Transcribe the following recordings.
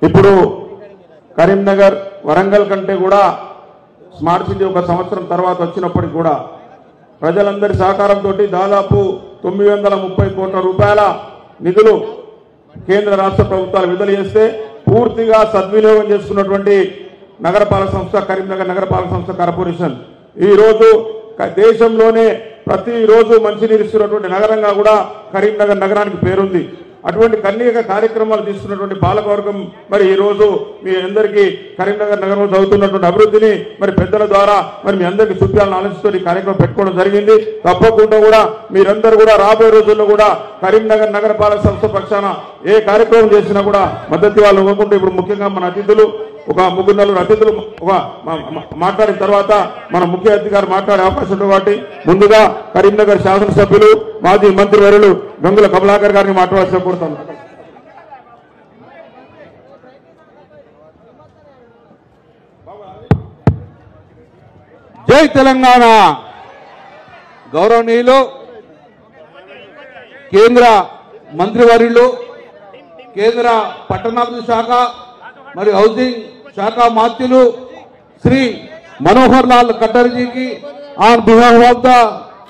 ఇప్పుడు కరీంనగర్ వరంగల్ కంటే కూడా స్మార్ట్ సిటీ ఒక సంవత్సరం తర్వాత వచ్చినప్పటికి కూడా ప్రజలందరి సహకారంతో దాదాపు 930 కోట్ల రూపాయల నిధులు కేంద్ర రాష్ట్ర ప్రభుత్వాలు విడుదల చేస్తే పూర్తిగా సద్వినియోగం చేసుకున్నటువంటి నగరపాలక సంస్థ కరీంనగర్ నగరపాలక సంస్థ కార్పొరేషన్ ఈ రోజు దేశంలోనే ప్రతిరోజు మంచినీరు ఇస్తున్నటువంటి నగరంగా కూడా కరీంనగర్ నగరానికి పేరుంది. అటువంటి అనేక కార్యక్రమాలు తీసుకున్నటువంటి పాలకవర్గం మరి ఈ రోజు మీ అందరికీ కరీంనగర్ నగరంలో జరుగుతున్నటువంటి అభివృద్ధిని మరి పెద్దల ద్వారా మరి మీ అందరికీ చూపించాలని ఆలోచిస్తూ ఈ కార్యక్రమం పెట్టుకోవడం జరిగింది. తప్పకుండా కూడా మీరందరూ కూడా రాబోయే రోజుల్లో కూడా కరీంనగర్ నగరపాలక సంస్థ పక్షాన ఏ కార్యక్రమం చేసినా కూడా మద్దతు వాళ్ళు ఇవ్వకుండా ఇప్పుడు ముఖ్యంగా మన అతిథులు ఒక 3-4 అతిథులు మాట్లాడిన తర్వాత మన ముఖ్య అతిథి గారు మాట్లాడే అవకాశం ఉంది. కాబట్టి ముందుగా కరీంనగర్ శాసనసభ్యులు మాజీ మంత్రివర్యులు గంగుల కమలాకర్ గారిని మాట్లాడాల్సి కోరుతాను. జై తెలంగాణ. గౌరవనీయులు కేంద్ర మంత్రివర్యులు కేంద్ర పట్టణాభివృద్ధి శాఖ మరియు హౌసింగ్ शाख मात्युलु श्री मनोहर लाल खट्टर जी की on behalf of the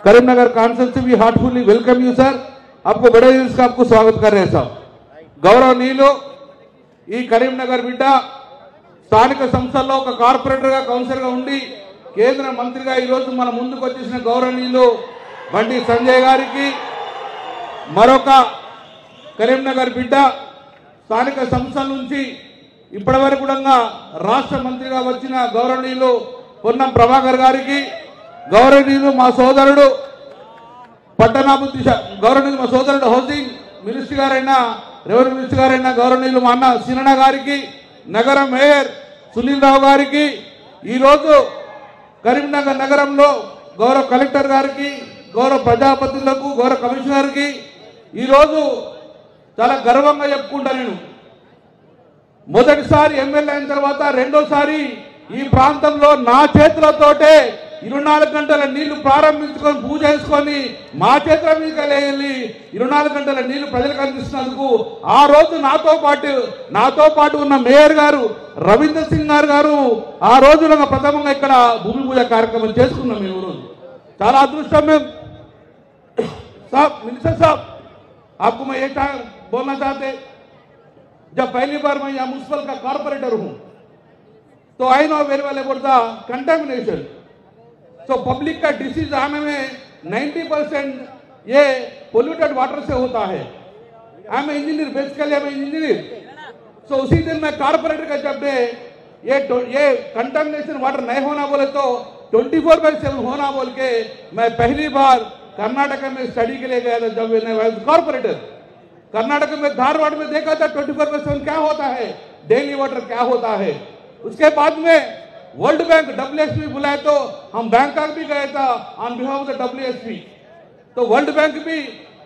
Karimnagar constituency we heartfully welcome you sir. आपको बड़े दिल से आपको स्वागत कर रहे हैं सर. गौरवनीयुलु ఈ కరీంనగర్ బిడ్డ స్థానిక సంస్థల్లో ఒక కార్పొరేటర్ గా కౌన్సిలర్ గా ఉండి కేంద్ర మంత్రిగా ఈ రోజు మన ముందుకు వచ్చేసిన గౌరవనీయులు బండి సంజయ్ గారికి మరొక కరీంనగర్ బిడ్డ స్థానిక సంస్థల నుంచి ఇప్పటివరకు కూడా రాష్ట్ర మంత్రిగా వచ్చిన గౌరవనీయులు పొన్నం ప్రభాకర్ గారికి గౌరవనీయులు మా సోదరుడు పట్టణాభివృద్ధి గౌరవనీయులు మా సోదరుడు హౌసింగ్ మినిస్టర్ గారైన రెవెన్యూ మినిస్టర్ గారైన గౌరవనీయులు మా అన్న సినన్న గారికి నగర మేయర్ సునీల్ రావు గారికి ఈరోజు కరీంనగర్ నగరంలో గౌరవ కలెక్టర్ గారికి గౌరవ ప్రజాప్రతినిధులకు గౌరవ కమిషనర్కి ఈరోజు చాలా గర్వంగా చెప్పుకుంటా. నేను మొదటిసారి ఎమ్మెల్యే అయిన తర్వాత రెండోసారి ఈ ప్రాంతంలో నా చేతులతోటే 24 గంటల నీళ్లు ప్రారంభించుకొని పూజ చేసుకొని మా చేతుల మీద వెళ్ళి 24 గంటల నీళ్లు ప్రజలకు అందిస్తున్నందుకు ఆ రోజు నాతో పాటు ఉన్న మేయర్ గారు రవీంద్ర సింగ్ గారు ఆ రోజు ప్రథమంగా ఇక్కడ భూమి పూజ కార్యక్రమం చేసుకున్నాం. మేము రోజు చాలా అదృష్టం. మేము సాబ్ మినిస్టర్ సాబ్ आपको मैं ये बोलना चाहते, जब पहली बार मैं यहाँ म्यूनसिपल का कॉर्पोरेटर हूँ तो I know very well about the contamination. So public का डिसीज आने में 90% ये पोल्यूटेड वाटर से होता है. I am engineer, basically I am engineer. So उसी दिन मैं कॉर्पोरेटर का जब ये कंटामिनेशन वाटर नहीं होना बोले तो 24/7 होना बोल के मैं पहली बार कर्नाटक में स्टडी के लिए गया था. जब मैं कॉर्पोरेटर कर्नाटक में धारवाड़ में देखा था 24/7 क्या होता है, डेली वाटर क्या होता है. उसके बाद में वर्ल्ड बैंक WSP बुलाए तो हम बैंकॉक भी गए था on behalf of the WSP. तो वर्ल्ड बैंक भी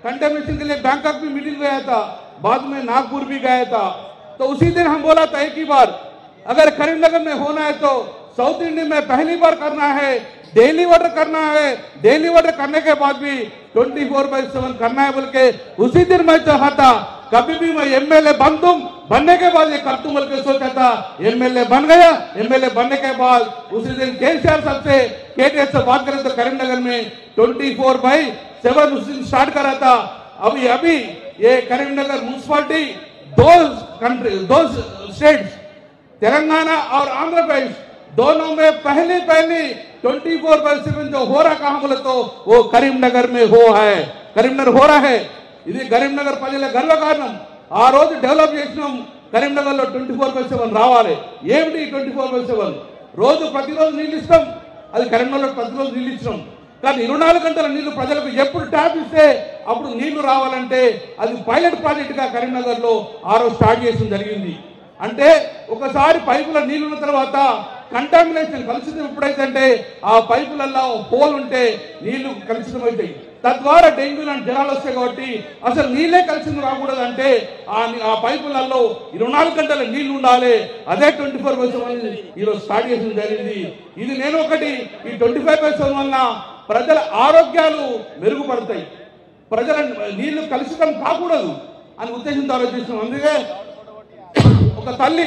कंटेमिनेशन के लिए बैंकॉक भी मीटिंग गया था. बाद में नागपुर भी गया था. तो उसी दिन हम बोला था एक ही बार अगर करीमनगर में होना है तो साउथ इंडिया में पहली बार करना है, डेली वाटर करना है. डेली वाटर करने के बाद भी 24/7 करना है बोल के उसी दिन मैं चाहा था. कभी भी मैं एमएलए बनने के बाद ये कर दूं बोल के सोचा था. एमएलए बन गया. एमएलए बनने के बाद उसी दिन केसीआर साहब से केटीआर से बात करें तो करीमनगर में 24/7 उस दिन स्टार्ट करा था. अभी ये करीमनगर म्यूनसिपालिटी दो स्टेट्स तेलंगाना और आंध्र प्रदेश दोनों में पहली 24/7 जो हो रहा कहां बोले तो वो करीमनगर में है. करीमनगर हो रहा है. ఇది కరీంనగర్ ప్రజల గర్వకారణం. ఆ రోజు డెవలప్ చేసినాం. కరీంనగర్లో 24/7 రావాలి. ఏమిటి 24/7? ప్రతిరోజు నీళ్ళు ఇస్తాం. అది కరీంనగర్లో ప్రతిరోజు నీళ్ళు ఇచ్చినాం. కానీ 24 గంటల నీళ్లు ప్రజలకు ఎప్పుడు ట్యాప్ ఇస్తే అప్పుడు నీళ్లు రావాలంటే అది పైలట్ ప్రాజెక్టుగా కరీంనగర్లో ఆ రోజు స్టార్ట్ చేయడం జరిగింది. అంటే ఒకసారి పైపుల నీళ్లు ఉన్న తర్వాత కంటామినేషన్ కలుషితం ఎప్పుడైతే అంటే ఆ పైపులలో హోల్ ఉంటే నీళ్లు కలుషితం అవుతాయి. తద్వారా డెంగ్యూ లాంటి జ్వరాలు వస్తాయి. కాబట్టి అసలు నీళ్ళే కలుషితం రాకూడదంటే ఆ పైపులలో 24 గంటల నీళ్లు ఉండాలి. అదే 24/7 ఈరోజు స్టార్ట్ చేయడం జరిగింది. ఇది నేను ఒకటి ఈ 25/7 వలన ప్రజల ఆరోగ్యాలు మెరుగుపడతాయి. ప్రజల నీళ్లు కలుషితం కాకూడదు అని ఉద్దేశంతో ఆలోచిస్తున్నాం. అందుకే ఒక తల్లి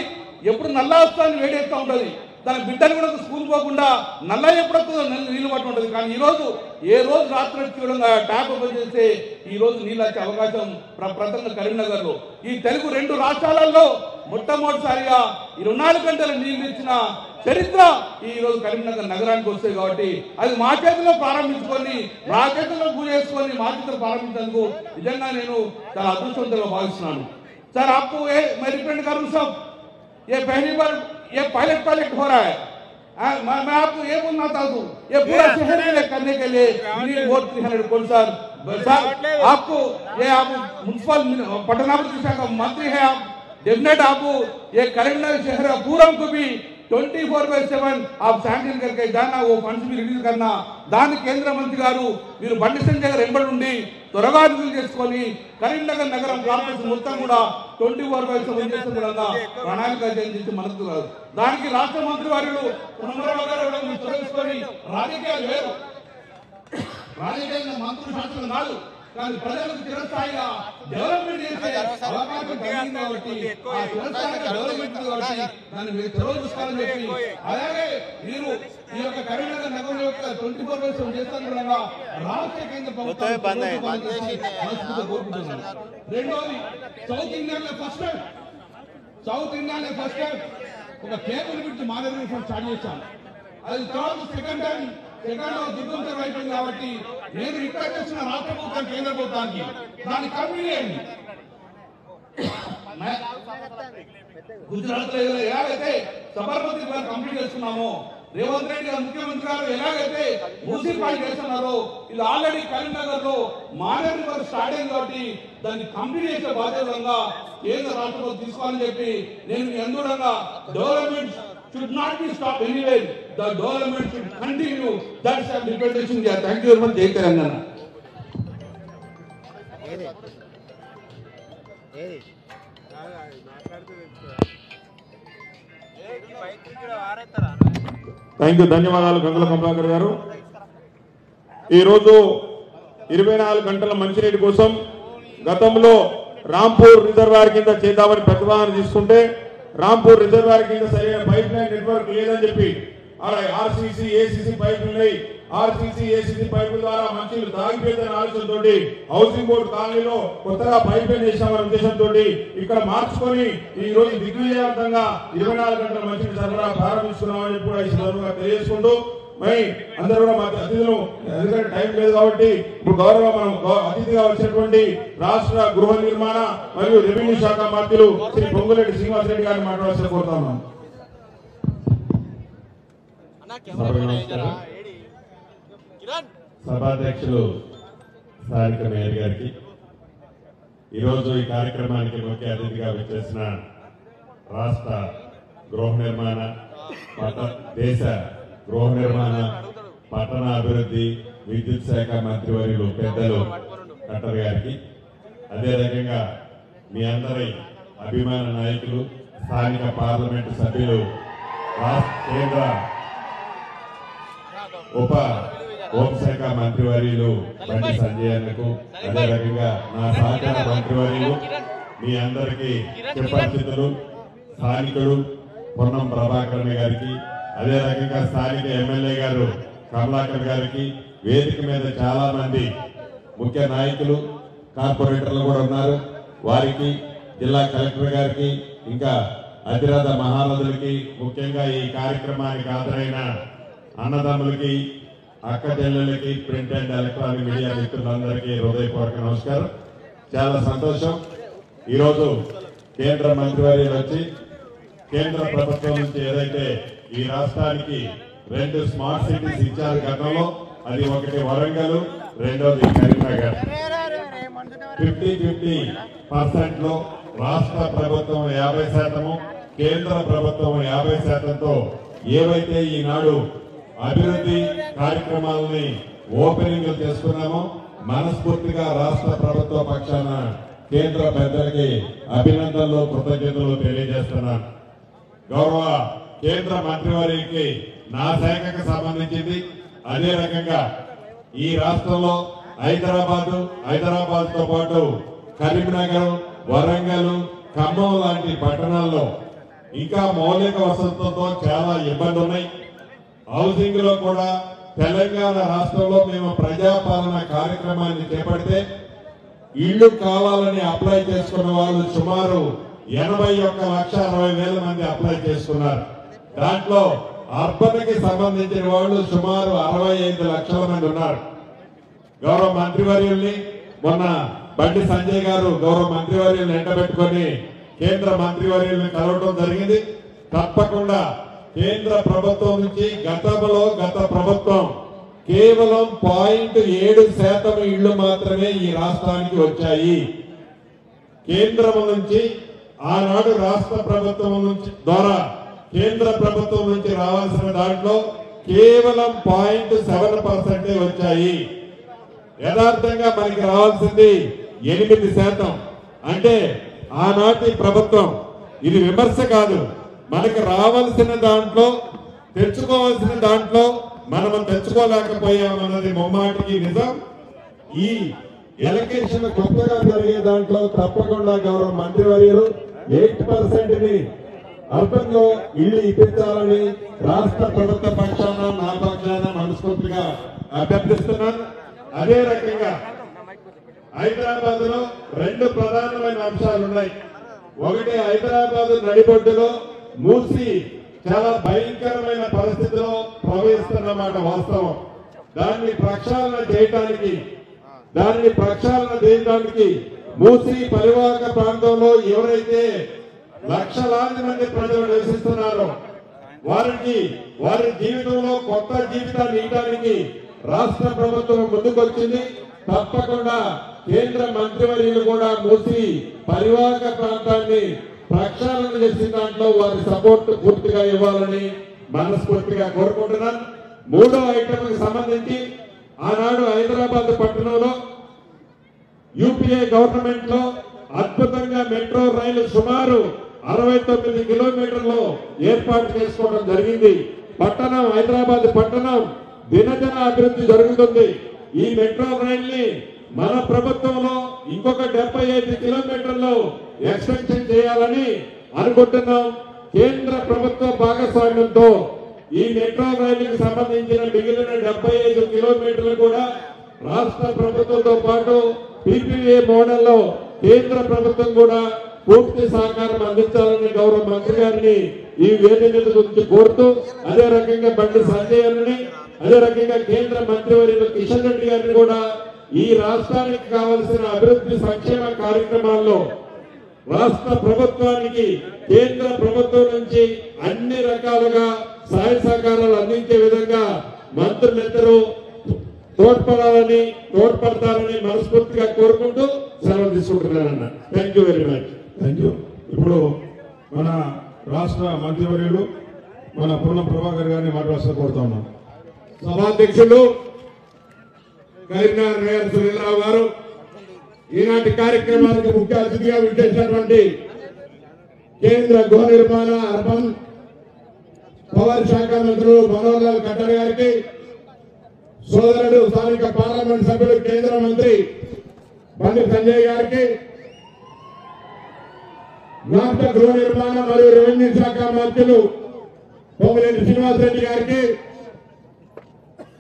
ఎప్పుడు నల్లా వస్తాన్ని వేడేస్తూ ఉంటుంది, తన బిడ్డలు కూడా స్కూల్ పోకుండా నల్లా ఎప్పుడు వస్తుందో నీళ్ళు పట్టు ఉంటుంది. కానీ ఈరోజు ఏ రోజు రాత్రి చూడంగా ట్యాప్ ఓపెన్ చేస్తే ఈ రోజు నీళ్ళు వచ్చే అవకాశం ప్రధానంగా కరీంనగర్లో ఈ తెలుగు 2 రాష్ట్రాలలో మొట్టమొదటిసారిగా 24 గంటల నీళ్ళు ఇచ్చిన చరిత్ర ఈ రోజు కరీంనగర్ నగరానికి వస్తాయి. కాబట్టి అది మా చేతిలో ప్రారంభించుకొని మా చేతిలో పూజ చేసుకొని మా చేతిలో ప్రారంభించేందుకు నిజంగా నేను చాలా అదృష్టవంతంగా భావిస్తున్నాను. సార్ आपको मैं रिप्रेजेंट करूं सब ये पहली बार ये पायलट प्रोजेक्ट हो रहा है। मैं आपको ये बोलना चाहता हूँ ये पूरा शहर में करने के लिए वोट 300 करोड़ सर आपको ये आप म्युनिसिपल पटनाभिवृद्धि शाखा मंत्री है आप डेफिनेट आपको ये करीमनगर शहर पूरम को भी 24/7 आप सैंक्शन करके जाना वो फंड्स भी रिलीज करना దాని కేంద్ర మంత్రి గారు మీరు బండి సంజయ్ గారు ఎంబడి ఉండి త్వరగా రిలీజ్ చేసుకొని కరీంనగర్ నగరం కార్పొరేషన్ మొత్తం కూడా 24/7 చేసే విధంగా ప్రణాళిక చేసి మనకు కాదు. దానికి రాష్ట్ర మంత్రి వారు రాజకీయాలు వేరు, రాజకీయ మంత్రులు శాస్త్రం కాదు, కానీ ప్రజలకు చిరస్థాయిగా డెవలప్మెంట్ చేసే అవకాశం కలిగింది కాబట్టి ఆ చిరస్థాయిగా డెవలప్మెంట్ కాబట్టి దాన్ని మీరు తెరవలు చూసుకోవాలని చెప్పి అలాగే మీరు ఈ యొక్క కరీంనగర్ నగరం యొక్క 24/7 చేస్తాను కూడా రాష్ట్ర కేంద్ర ప్రభుత్వం కోరుకుంటున్నాను. రెండోది సౌత్ ఇండియాలో ఫస్ట్ టైం ఒక కేబుల్ బ్రిడ్జ్ మాదిరి స్టార్ట్ చేశాను. అది తర్వాత సెకండ్ దిగ్గుంతరం అయిపోయింది కాబట్టి నేను రిక్వెస్ట్ చేసిన రాష్ట్ర ప్రభుత్వం కేంద్ర ప్రభుత్వానికి దాన్ని కంప్లీట్ చేయండి. గుజరాత్ లో ఎలాగైతే సబర్మతి కంప్లీట్ చేస్తున్నామో రేవంత్ రెడ్డి గారు ముఖ్యమంత్రి గారు ఎలాగైతే మూసీ పాయింట్ చేస్తున్నారో ఇది ఆల్రెడీ కరీంనగర్ లో మానేరు వరకు స్టార్ట్ అయింది కాబట్టి దాన్ని కంప్లీట్ చేసే బాధ్యతగా కేంద్ర రాష్ట్ర ప్రభుత్వం తీసుకోవాలని చెప్పి నేను ఎందుకంగా development should not be stopped anywhere. The development should continue. That's a representation here. Thank you very much. Jai Telangana. Thank you. ధన్యవాదాలు గంగుల కమలాకర్ గారు. ఈరోజు 24 గంటల మంచినీటి కోసం గతంలో రాంపూర్ రిజర్వాయర్ కింద చేద్దామని ప్రతిపాదన తీసుకుంటే రాంపూర్ రిజర్వాయర్ కింద సరైన పైప్ లైన్ నెట్వర్క్ లేదని చెప్పి అలా ఆర్సీసీ ఏసీసీ పైపులు ఉన్నాయి. ఆర్సీసీ ఏసీసీ పైపుల ద్వారా మంచినీళ్ళు తాగిపోయిందనే ఆలోచనతో హౌసింగ్ బోర్డు కాలనీలో కొత్తగా పైప్ లైన్ చేసామనే ఉద్దేశంతో ఇక్కడ మార్చుకొని ఈ రోజు దిగ్విజయవంతంగా 24 గంటల మంచినీటి సరఫరా ప్రారంభిస్తున్నామని చెప్పి కూడా ఈ సందర్భంగా తెలియజేసుకుంటూ మరి అందరూ కూడా మా అతిథులు ఎందుకంటే టైం లేదు కాబట్టి ఇప్పుడు గౌరవ మనం అతిథిగా వచ్చినటువంటి రాష్ట్ర గృహ నిర్మాణ మరియు రెవెన్యూ శాఖ మంత్రులు శ్రీ పొంగులేటి శ్రీనివాసరెడ్డి గారిని మాట్లాడాల్సిన కోరుతున్నాను. సభాధ్యక్షులు స్థానిక మేయర్ గారికి, ఈరోజు ఈ కార్యక్రమానికి ముఖ్య అతిథిగా వచ్చేసిన రాష్ట్ర గృహ నిర్మాణ దేశ గృహ నిర్మాణ పట్టణ అభివృద్ధి విద్యుత్ శాఖ మంత్రివర్యులు పెద్దలు కట్టర్ గారికి, అదే రకంగా మీ అందరి అభిమాన నాయకులు స్థానిక పార్లమెంటు సభ్యులు కేంద్ర ఉప హోంశాఖ మంత్రివర్యులు బండి సంజయ్ అన్నకు, అదే రకంగా నా సహకార మంత్రివర్యులు మీ అందరికీ సుపరిచితులు స్థానికుడు పొన్నం ప్రభాకర్ గారికి, అదే రకంగా స్థానిక ఎమ్మెల్యే గారు కమలాకర్ గారికి, వేదిక మీద చాలా మంది ముఖ్య నాయకులు కార్పొరేటర్లు కూడా ఉన్నారు, వారికి జిల్లా కలెక్టర్ గారికి, ఇంకా అతిరథ మహారథులకి, ముఖ్యంగా ఈ కార్యక్రమానికి హాజరైన అన్నదమ్ములకి, అక్క చెల్లెలకి, ప్రింట్ అండ్ ఎలక్ట్రానిక్ మీడియా మిత్రులందరికీ హృదయపూర్వక నమస్కారం. చాలా సంతోషం. ఈరోజు కేంద్ర మంత్రివర్యులు వచ్చి కేంద్ర ప్రభుత్వం నుంచి ఏదైతే ఈ రాష్ట్రానికి 2 స్మార్ట్ సిటీస్ ఇచ్చారు గతంలో, అది ఒకటి వరంగల్, రెండోది కరీంనగర్. 50-50% లో రాష్ట్ర ప్రభుత్వం 50%, కేంద్ర ప్రభుత్వం 50%తో ఏవైతే ఈనాడు అభివృద్ధి కార్యక్రమాలని ఓపెనింగ్ చేసుకున్నామో మనస్ఫూర్తిగా రాష్ట్ర ప్రభుత్వ పక్షాన కేంద్ర పెద్దలకి అభినందనలు కృతజ్ఞతలు తెలియజేస్తున్నాను. గౌరవ కేంద్ర మంత్రివర్యులకి నా శాఖకు సంబంధించింది, అదే రకంగా ఈ రాష్ట్రంలో హైదరాబాద్ తో పాటు కరీంనగర్, వరంగల్, ఖమ్మం లాంటి పట్టణాల్లో ఇంకా మౌలిక వసతులతో చాలా ఇబ్బంది ఉన్నాయి. హౌసింగ్ లో కూడా తెలంగాణ రాష్ట్రంలో మేము ప్రజాపాలన కార్యక్రమాన్ని చేపడితే ఇళ్లు కావాలని అప్లై చేసుకున్న వాళ్ళు సుమారు 81,60,000 మంది అప్లై చేసుకున్నారు. దాంట్లో అర్బన్ కి సంబంధించిన వాళ్ళు సుమారు 65 లక్షల మంది ఉన్నారు. గౌరవ మంత్రివర్యుల్ని మొన్న బండి సంజయ్ గారు గౌరవ మంత్రివర్యుల్ని ఎండబెట్టుకొని కేంద్ర మంత్రివర్యుల్ని కలవడం జరిగింది. తప్పకుండా కేంద్ర ప్రభుత్వం నుంచి గత ప్రభుత్వం కేవలం 0.7% ఇళ్లు మాత్రమే ఈ రాష్ట్రానికి వచ్చాయి. కేంద్రం నుంచి ఆనాడు రాష్ట్ర ప్రభుత్వం నుంచి ద్వారా కేంద్ర ప్రభుత్వం నుంచి రావాల్సిన దాంట్లో కేవలం 0.7% వచ్చాయి. యథార్థంగా మనకి రావాల్సింది 8%. అంటే ఆనాటి ప్రభుత్వం, ఇది విమర్శ కాదు, మనకు రావాల్సిన దాంట్లో తెచ్చుకోవాల్సిన దాంట్లో మనం తెచ్చుకోలేకపోయామన్నది ముమ్మాటికి నిజం. ఈ ఎలక్షన్ కొత్తగా జరిగే దాంట్లో తప్పకుండా గౌరవ మంత్రివర్యులు 8% అర్బన్ లో ఇల్లు ఇప్పించాలని రాష్ట్ర ప్రభుత్వ పక్షాన నా పక్షాన మనస్ఫూర్తిగా అభ్యర్థిస్తున్నాను. అదే రకంగా హైదరాబాద్ లో 2 ప్రధానమైన అంశాలు ఉన్నాయి. ఒకటి, హైదరాబాద్ నడిబొడ్డులో మూసి చాలా భయంకరమైన పరిస్థితిలో ప్రవహిస్తున్నమాట వాస్తవం. దాన్ని ప్రక్షాళన చేయడానికి మూసి పరివాహక ప్రాంతంలో ఎవరైతే లక్షలాది మంది ప్రజలు నివసిస్తున్నారో వారి జీవితంలో కొత్త జీవితాన్ని ఇవ్వడానికి రాష్ట్ర ప్రభుత్వం ముందుకొచ్చింది. తప్పకుండా కేంద్ర మంత్రివర్యులు కూడా మూసి పరివాహక ప్రాంతాన్ని ప్రక్షాళన చేసిన దాంట్లో వారి సపోర్ట్ పూర్తిగా ఇవ్వాలని మనస్ఫూర్తిగా కోరుకుంటున్నాను. 3వ ఐటమ్ కి సంబంధించి ఆనాడు హైదరాబాద్ పట్టణంలో యూపీఏ గవర్నమెంట్ లో అద్భుతంగా మెట్రో రైలు సుమారు 69 కిలోమీటర్లు ఏర్పాటు చేసుకోవడం జరిగింది. హైదరాబాద్ పట్టణం దినదిన అభివృద్ధి జరుగుతుంది. ఈ మెట్రో రైల్ని మన ప్రభుత్వంలో ఇంకొక 75 కిలోమీటర్లు ఎక్స్టెన్షన్ చేయాలని అనుకుంటున్నాం. కేంద్ర ప్రభుత్వ భాగస్వామ్యంతో ఈ మెట్రో రైలుకి సంబంధించిన మిగిలిన 75 కిలోమీటర్లు కూడా రాష్ట్ర ప్రభుత్వంతో పాటు పీపీఏ మోడల్లో కేంద్ర ప్రభుత్వం కూడా పూర్తి సహకారం అందించాలని గౌరవ మంత్రి గారిని ఈ వేదిక గురించి కోరుతూ, అదే రకంగా బండి సంజయ్ గారిని, అదే రకంగా కేంద్ర మంత్రివర్యులు కిషన్ రెడ్డి గారిని కూడా ఈ రాష్ట్రానికి కావలసిన అభివృద్ధి సంక్షేమ కార్యక్రమాల్లో రాష్ట్ర ప్రభుత్వానికి కేంద్ర ప్రభుత్వం నుంచి అన్ని రకాలుగా సహాయ సహకారాలు అందించే విధంగా మంత్రులిద్దరూ తోడ్పడతారని మనస్ఫూర్తిగా కోరుకుంటూ సెలవు తీసుకుంటున్నానన్న. Thank you very much. Thank you. ఇప్పుడు మన రాష్ట్ర మంత్రివర్యులు మన పొన్నం ప్రభాకర్ గారిని మాట్లాడాల్సిన కోరుతా ఉన్నాం. సభాధ్యక్షులు కరీంనగర్ మేయర్ సునీల్రావు గారు, ఈనాటి కార్యక్రమానికి ముఖ్య అతిథిగా విచ్చేసినటువంటి కేంద్ర గృహ నిర్మాణ అర్బన్ పవర్ శాఖ మంత్రులు మనోహర్ లాల్ ఖట్టర్ గారికి, సోదరుడు స్థానిక పార్లమెంట్ సభ్యులు కేంద్ర మంత్రి బండి సంజయ్ గారికి, రాష్ట్ర గృహ నిర్మాణ మరియు రెవెన్యూ శాఖ మంత్రులు పొంగిరెడ్డి శ్రీనివాసరెడ్డి గారికి,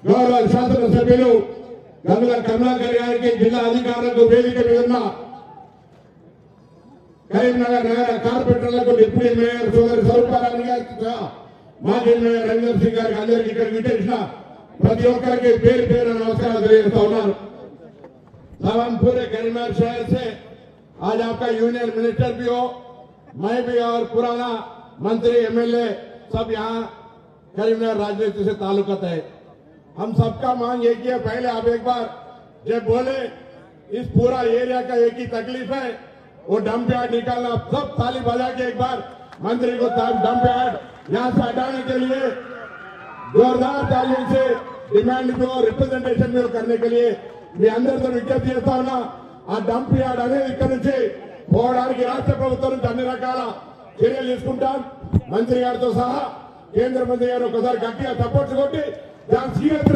గౌరవ శాసనసభ్యులు గంగుల కమలాకర్ గారికి, జిల్లా అధికారులకు, వేదిక మీద ఉన్న కరీంనగర్ నగర కార్పొరేటర్లకు, డిప్యూటీ మేయర్ సోదరి స్వరూపారాణి గారికి, మాజీ మేయర్ రంజన్ సింగ్ గారికి, అందరికీ ఇక్కడ విచ్చేసిన ప్రతి ఒక్కరికి పేరు పేరు नमस्कार తెలియజేస్తా ఉన్నాను. हम पूरे करीमनगर शहर से आज आपका यूनियन मिनिस्टर भी हो, मैं भी और पुराना मंत्री एमएलए सब यहाँ करीमनगर राजनीति से ताल्लुकत है. हम सबका मांग एक ही है, पहले आप एक बार जब बोले इस पूरा एरिया का एक ही तकलीफ है, वो डंप यार्ड निकालना, सब ताली बजा के एक बार मंत्री को डंप यार्ड यहाँ से हटाने के लिए जोरदार तालियों से डिमांड को रिप्रेजेंटेशन में करने के लिए మీ అందరితో విజ్ఞప్తి చేస్తా ఉన్నా. ఆ డంప్ యార్డ్ అనేది ఇక్కడ నుంచి పోవడానికి రాష్ట్ర ప్రభుత్వం నుంచి అన్ని రకాల చర్యలు తీసుకుంటాం. మంత్రి గారితో సహా కేంద్ర మంత్రి గారు ఒకసారి గట్టిగా సపోర్ట్ కొట్టి దాని సీరియస్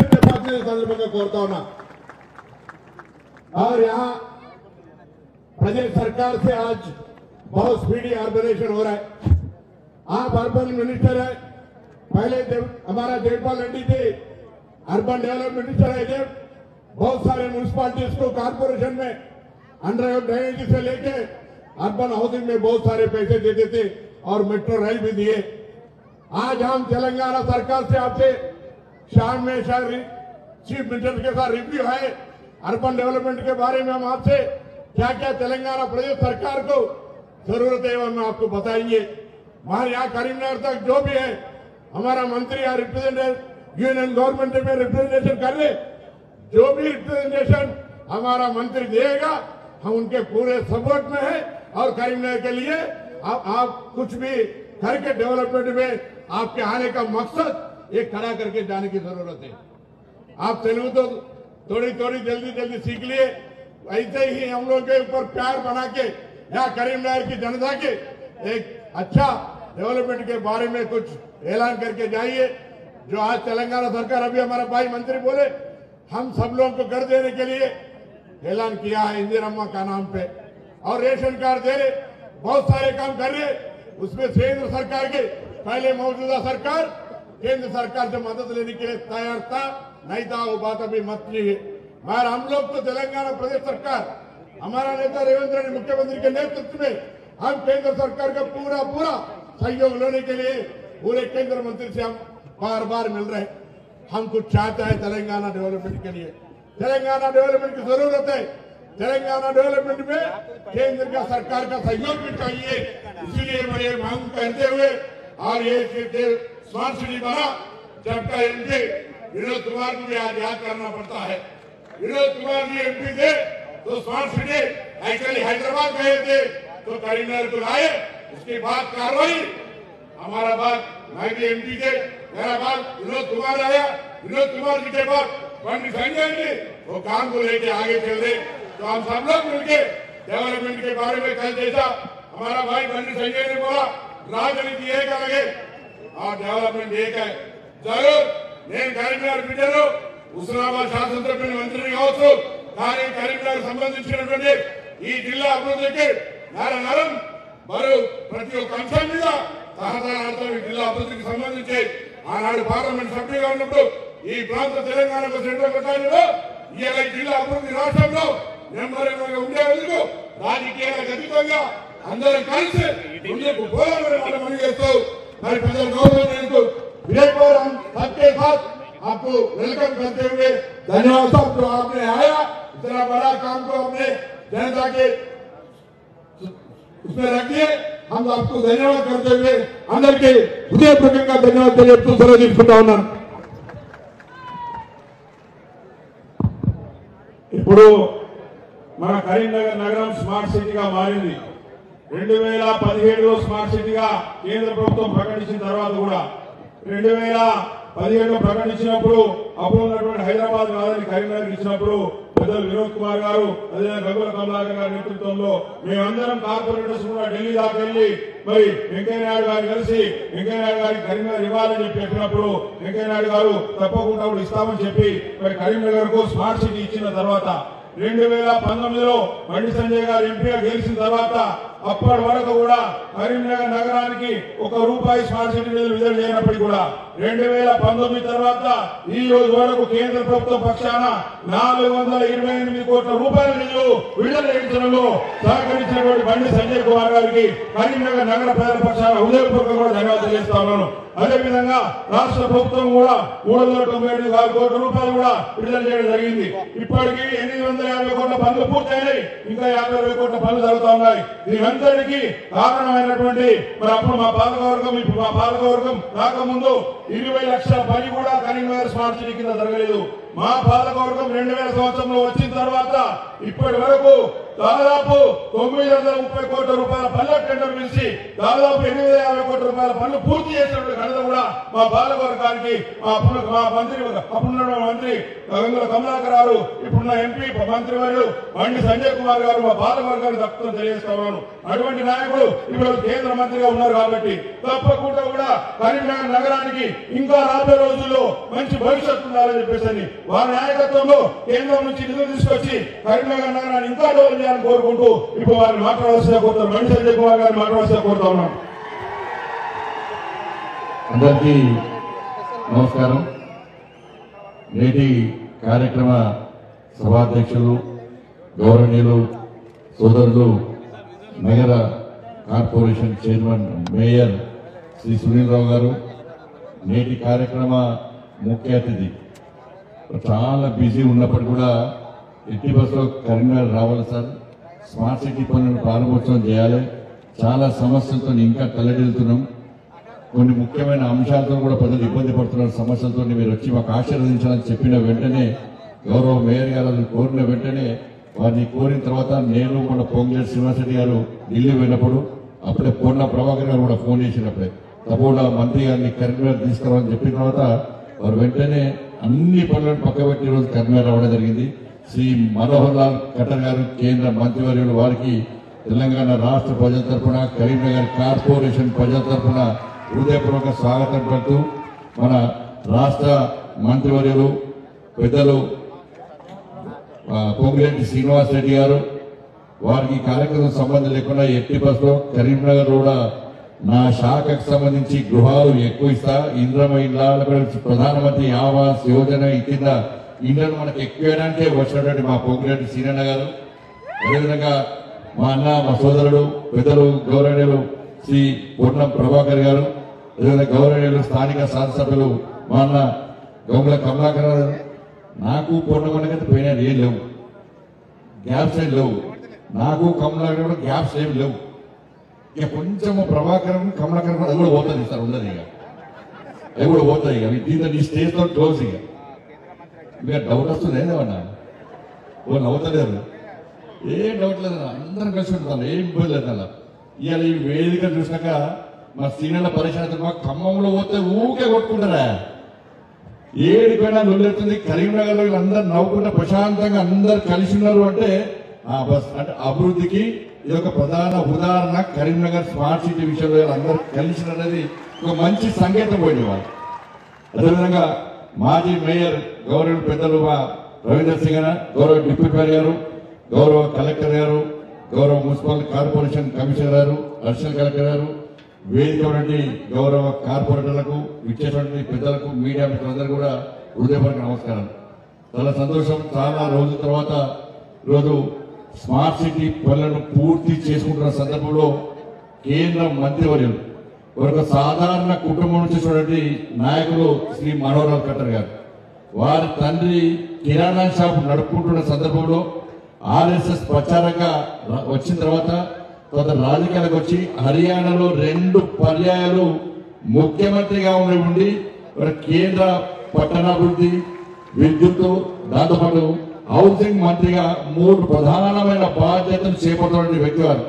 సందర్భంగా కోరుతా ఉన్నా. और यहाँ प्रदेश सरकार से आज बहुत स्पीडी ऑर्गेनाइजेशन हो रहा है. आप अर्बन मिनिस्टर है, पहले हमारा देवपाल रेड्डी थे अर्बन डेवलपमेंट मिनिस्टर है। बहुत सारे म्यूनिसिपालिटीज को कारपोरेशन में अंडरग्राउंड ड्रेनेज से लेके अर्बन हाउसिंग में बहुत सारे पैसे देते थे और मेट्रो रेल भी दिए। आज हम तेलंगाना सरकार से आपसे शाम में चीफ मिनिस्टर के साथ रिव्यू है अर्बन डेवलपमेंट के बारे में। हम आपसे क्या क्या तेलंगाना प्रदेश सरकार को जरूरत है हम आपको बताएंगे। हमारे यहाँ करीमनगर तक जो भी है हमारा मंत्री यहाँ रिप्रेजेंटेटिव यूनियन गवर्नमेंट में रिप्रेजेंटेशन कर ले, जो भी रिप्रेजेंटेशन हमारा मंत्री देगा हम उनके पूरे सपोर्ट में है। और करीमनगर के लिए आप कुछ भी करके डेवलपमेंट में आपके आने का मकसद ये खड़ा करके जाने की जरूरत है। आप तेलुगु तो थोड़ी थोड़ी जल्दी सीख लिए, ऐसे ही हम लोग के ऊपर प्यार बना के यहाँ करीमनगर की जनता के एक अच्छा डेवलपमेंट के बारे में कुछ ऐलान करके जाइए। जो आज तेलंगाना सरकार अभी हमारा भाई मंत्री बोले हम सब लोगों को घर देने के लिए ऐलान किया है इंदिरम्मा का नाम पे और रेशन कार्ड दे रहे, बहुत सारे काम कर रहे। उसमें केंद्र सरकार के पहले मौजूदा सरकार केंद्र सरकार से मदद लेने के लिए तैयार था, नहीं था वो बात अभी मत लीजिए। मगर हम लोग तो तेलंगाना प्रदेश सरकार हमारा नेता रेवंत रेड्डी मुख्यमंत्री के नेतृत्व में हम केंद्र सरकार का पूरा सहयोग लेने के लिए पूरे केंद्र मंत्री से हम बार मिल रहे हैं। हम कुछ चाहते हैं तेलंगाना डेवलपमेंट के लिए, तेलंगाना डेवलपमेंट की जरूरत है। तेलंगाना डेवलपमेंट में केंद्र का सरकार का सहयोग भी चाहिए। इसीलिए मैं ये मांग करते हुए और ये स्मार्ट सिटी बना जबका एमपी विनोद कुमार को भी आज याद करना पड़ता है। विनोद कुमार जी एमपी थे तो स्मार्ट सिटी एक्चुअली हैदराबाद गए थे तो करीमनगर को लाए, उसके बाद कार्रवाई हमारा बात मैं भी एमपी थे, मेरा बात विनोद कुमार आया, विनोद कुमार जी के बाद पंडित संजय जी वो काम को लेके आगे चल रहे। तो हम सब लोग मिलके डेवलपमेंट के बारे में कल जैसा हमारा भाई पंडित संजय ने बोला राजनीति एक अलग है और डेवलपमेंट एक है। जरूर నేను కరీంనగర్ బిడ్డను హుస్నాబాద్ శాసనసభ్యుని మంత్రిని కావచ్చు, కానీ కరీంనగర్ సంబంధించినటువంటి ఈ జిల్లా అభివృద్ధికి నరం మరియు ప్రతి ఒక్క అంశం మీద సహకారాలతో ఈ జిల్లా అభివృద్ధికి సంబంధించి ఆనాడు పార్లమెంట్ సభ్యులుగా ఉన్నప్పుడు ఈ ప్రాంత తెలంగాణకు సెంట్రల్ కట్టాలలో ఇవాళ ఈ జిల్లా అభివృద్ధి రాష్ట్రంలో నెమ్మదిగా ఉండేందుకు రాజకీయాలకు అతీతంగా అందరం కలిసి ముందుకు పోవాలని మనం మనగేస్తూ మరి ప్రజల గౌరవం विजय पर हम सबके साथ आपको वेलकम करते हुए धन्यवाद साहब जो आपने आया इतना बड़ा काम को अपने जनता के उसमें रख दिए। हम आपको धन्यवाद करते हुए अंदर के हृदयपूर्वक धन्यवाद తెలియజేస్తూ సెలవు తీసుకుంటా ఉన్నాను। ఇప్పుడు మన కరీంనగర్ నగరం స్మార్ట్ సిటీగా మారింది। 2017లో స్మార్ట్ సిటీగా కేంద్ర ప్రభుత్వం ప్రకటించిన తర్వాత కూడా 2017లో ప్రకటించినప్పుడు అప్పుడు ఉన్నటువంటి హైదరాబాద్ రాజధాని కరీంనగర్ ఇచ్చినప్పుడు పెద్దలు వినోద్ కుమార్ గారు అదే గంగుల కమలాకర్ గారి నేతృత్వంలో మేమందరం కార్పొరేటర్స్ కూడా ఢిల్లీ దాకా వెళ్లి మరి వెంకయ్యనాయుడు గారు కలిసి వెంకయ్యనాయుడు గారికి కరీంనగర్ ఇవ్వాలని చెప్పినప్పుడు వెంకయ్యనాయుడు గారు తప్పకుండా కూడా ఇస్తామని చెప్పి మరి కరీంనగర్ కు స్మార్ట్ సిటీ ఇచ్చిన తర్వాత 2019లో బండి సంజయ్ గారు ఎంపీగా గెలిచిన తర్వాత అప్పటి వరకు కూడా కరీంనగర్ నగరానికి ₹1 స్మార్ట్ సిటీ నిధులు విడుదల చేయనప్పటికీ కూడా 2019 తర్వాత ఈ రోజు వరకు కేంద్ర ప్రభుత్వం పక్షాన ₹428 కోట్ల నిధులు విడుదల చేయడంలో సహకరించినటువంటి బండి సంజయ్ కుమార్ గారికి కరీంనగర్ నగర ప్రజల పక్షాన హృదయపూర్వకంగా కూడా ధన్యవాదాలు తెలియజేస్తా ఉన్నాను। అదేవిధంగా రాష్ట్ర ప్రభుత్వం కూడా ₹395 కోట్ల కూడా విడుదల చేయడం జరిగింది। ఇప్పటికీ 850 కోట్ల పనులు పూర్తయినాయి, ఇంకా 50 కోట్ల పనులు జరుగుతూ ఉన్నాయి। దీనంతటికీ కారణమైనటువంటి మరి అప్పుడు మా పాలకవర్గం ఇప్పుడు మా పాలకవర్గం రాకముందు 20 లక్షల పని కూడా కరీంనగర్ స్మార్ట్ సిటీ కింద జరగలేదు। మా పాలకవర్గం 2000 సంవత్సరంలో వచ్చిన తర్వాత ఇప్పటి వరకు దాదాపు 930 కోట్ల రూపాయల పనుల టెండర్ పిలిచి దాదాపు 850 కోట్ల రూపాయల పనులు పూర్తి చేసినటువంటి ఘనత కూడా మా పాలకవర్గానికి మా మంత్రి అప్పుడున్న మంత్రి గంగుల కమలాకర్ గారు ఇప్పుడున్న ఎంపీ మంత్రివర్యులు బండి సంజయ్ కుమార్ గారు మా పాలకవర్గానికి దక్కుతుందని తెలియజేస్తున్నాను। అటువంటి నాయకుడు ఇప్పుడు కేంద్ర మంత్రిగా ఉన్నారు కాబట్టి తప్పకుండా కూడా కరీంనగర్ నగరానికి ఇంకా రాబోయే రోజుల్లో మంచి భవిష్యత్తు ఉండాలని చెప్పేసి వారి నాయకత్వంలో కేంద్రం నుంచి నిధులు తీసుకొచ్చి కరీంనగర్ నగరాన్ని ఇంకా డెవలప్ చేయాలని కోరుకుంటూ ఇప్పుడు వారిని మాట్లాడాల్సిన కోరుతారు బండి సంజయ్ కుమార్ గారిని మాట్లాడాల్సిన కోరుతా ఉన్నాను। అందరికీ నమస్కారం. నేటి కార్యక్రమ సభాధ్యక్షులు గౌరవనీయులు సోదరులు నగర corporation chairman mayor Shri Sunil Rao garu, నేటి కార్యక్రమ ముఖ్య అతిథి చాలా బిజీ ఉన్నప్పటికీ కూడా ఎట్టి బస్సులో కరీంనగర్ రావాలి సార్. స్మార్ట్ సిటీ పనులను ప్రారంభోత్సవం చేయాలి. చాలా సమస్యలతో ఇంకా తలడిల్లుతున్నాం. కొన్ని ముఖ్యమైన అంశాలతో కూడా ప్రజలు ఇబ్బంది పడుతున్నారు. సమస్యలతో మీరు వచ్చి మాకు ఆశీర్వదించాలని చెప్పిన వెంటనే గౌరవ మేయర్ గారు అది కోరిన వెంటనే వారిని కోరిన తర్వాత నేను మన పొంగులేటి శ్రీనివాసరెడ్డి గారు ఢిల్లీ వెళ్ళినప్పుడు అప్పుడే పొన్న ప్రభాకర్ గారు కూడా ఫోన్ చేసినప్పుడే తప్పకుండా మంత్రి గారిని కరీంనగర్ తీసుకురావాలని చెప్పిన తర్వాత వారు వెంటనే అన్ని పనులను పక్కబెట్టి ఈరోజు కరీంనగర్ రావడం జరిగింది. శ్రీ మనోహర్ లాల్ ఖట్టర్ గారు కేంద్ర మంత్రివర్యులు వారికి తెలంగాణ రాష్ట్ర ప్రజల తరఫున కరీంనగర్ కార్పొరేషన్ ప్రజల తరఫున హృదయపూర్వక స్వాగతం పడుతూ మన రాష్ట్ర మంత్రివర్యులు పెద్దలు పొంగులేటి శ్రీనివాసరెడ్డి గారు వారికి కార్యక్రమం సంబంధం లేకుండా ఎట్టి బస్సులో కరీంనగర్ కూడా నా శాఖకు సంబంధించి గృహాలు ఎక్కువ ఇస్తా, ఇంద్రమ ఇళ్ళ ప్రధానమంత్రి ఆవాస్ యోజన కింద ఇండ్లను మనకు ఎక్కువడానికే వచ్చినటువంటి మా పొంగులేటి శ్రీనన్న గారు, అదేవిధంగా మా అన్న మా సోదరుడు పెద్దలు గౌరవనీయులు శ్రీ పొన్నం ప్రభాకర్ గారు, అదేవిధంగా గౌరవనీయులు స్థానిక శాసనసభ్యులు మా అన్న గౌముల కమలాకర్ గారు. నాకు పొన్నమన్నకైతే పోయినది ఏం లేవు, గ్యాప్స్ ఏం లేవు. నాకు కమలాకర్ కూడా గ్యాప్స్ ఏం లేవు. ఇక కొంచెం ప్రభాకరం కమలాకరం అది కూడా పోతుంది సార్, ఉండదు ఇక అవి కూడా పోతాయి. ఇక దీంతో ఈ స్టేజ్తో క్లోజ్. ఇక డౌట్ వస్తుంది ఏదేమన్నా వాళ్ళు అవుతలేరు, ఏం డౌట్ లేదు, అందరం కలిసి ఉంటాను, ఏం ఇబ్బంది లేదు. అలా ఇవాళ ఈ వేదిక చూసినాక మా సీనియర్ల పరిశ్రమ మా ఖమ్మంలో పోతే ఊకే కొట్టుకుంటారా, ఏడిపోయినా నొల్లెత్తుంది. కరీంనగర్లో అందరు నవ్వుకుంటే ప్రశాంతంగా అందరు కలిసి ఉన్నారు అంటే ఆ బస్ అంటే అభివృద్ధికి ఇది ఒక ప్రధాన ఉదాహరణ. కరీంనగర్ స్మార్ట్ సిటీ విషయంలో అందరూ కలిసి అనేది ఒక మంచి సంకేతం పోయింది వాళ్ళు. అదేవిధంగా మాజీ మేయర్ గౌరవ పెద్దలు మా రవీందర్ సింగ్ గారు, గౌరవ డిప్యూటీ మేయర్ గారు, గౌరవ కలెక్టర్ గారు, గౌరవ మున్సిపల్ కార్పొరేషన్ కమిషనర్ గారు, అడిషనల్ కలెక్టర్ గారు, వేదిక నుండి గౌరవ కార్పొరేటర్లకు, ఇచ్చేటువంటి పెద్దలకు, మీడియా మిత్రులందరూ కూడా హృదయపూర్వక నమస్కారం. చాలా సంతోషం. చాలా రోజుల తర్వాత ఈరోజు స్మార్ట్ సిటీ పనులను పూర్తి చేసుకుంటున్న సందర్భంలో కేంద్ర మంత్రివర్యులు ఒక సాధారణ కుటుంబం నుంచి చూడండి నాయకులు శ్రీ మనోహర్ లాల్ ఖట్టర్ గారు, వారి తండ్రి కిరాణా షాప్ నడుపుకుంటున్న సందర్భంలో ఆర్ఎస్ఎస్ ప్రచారంగా వచ్చిన తర్వాత రాజకీయాలకు వచ్చి హర్యానాలో 2 పర్యాయాలు ముఖ్యమంత్రిగా ఉండి కేంద్ర పట్టణాభివృద్ధి, విద్యుత్, దాంతోపాటు హౌసింగ్ మంత్రిగా 3 ప్రధానమైన బాధ్యతలు చేపడుతున్న వ్యక్తి వారు.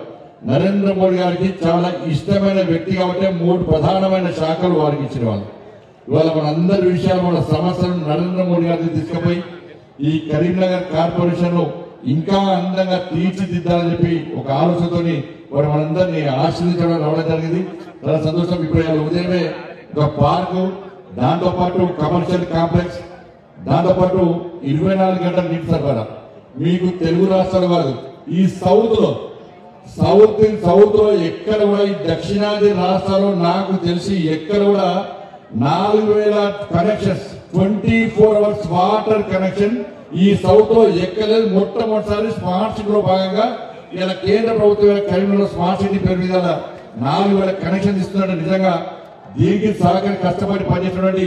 నరేంద్ర మోడీ గారికి చాలా ఇష్టమైన వ్యక్తి కాబట్టి 3 ప్రధానమైన శాఖలు వారికి ఇచ్చిన వాళ్ళు. ఇవాళ మన అందరి విషయాలు మన సమస్యలను నరేంద్ర మోడీ గారికి తీసుకుపోయి ఈ కరీంనగర్ కార్పొరేషన్ లో ఇంకా అందంగా తీర్చిదిద్దాలని చెప్పి ఒక ఆలోచనతోని వారు మనందరినీ ఆశీర్వదించడం రావడం జరిగింది. చాలా సంతోషం. ఇప్పుడు ఉదయమే ఒక పార్కు, దాంతో పాటు కమర్షియల్ కాంప్లెక్స్, దాంతో పాటు 24 గంటల నీటి సరఫరా. మీకు తెలుగు రాష్ట్రాలు కాదు, ఈ సౌత్ లో ఎక్కడ కూడా ఈ దక్షిణాది రాష్ట్రాల్లో నాకు తెలిసి ఎక్కడ కూడా 4000 కనెక్షన్స్ 24 అవర్స్ వాటర్ కనెక్షన్ ఈ సౌత్ లో ఎక్కలేదు. మొట్టమొదటిసారి స్మార్ట్ సిటీలో భాగంగా ఇలా కేంద్ర ప్రభుత్వం కరీంనగర్ స్మార్ట్ సిటీ పేరు మీద 4000 కనెక్షన్ ఇస్తున్నట్టు నిజంగా దీనికి సహకరి కష్టపడి పనిచేసినటువంటి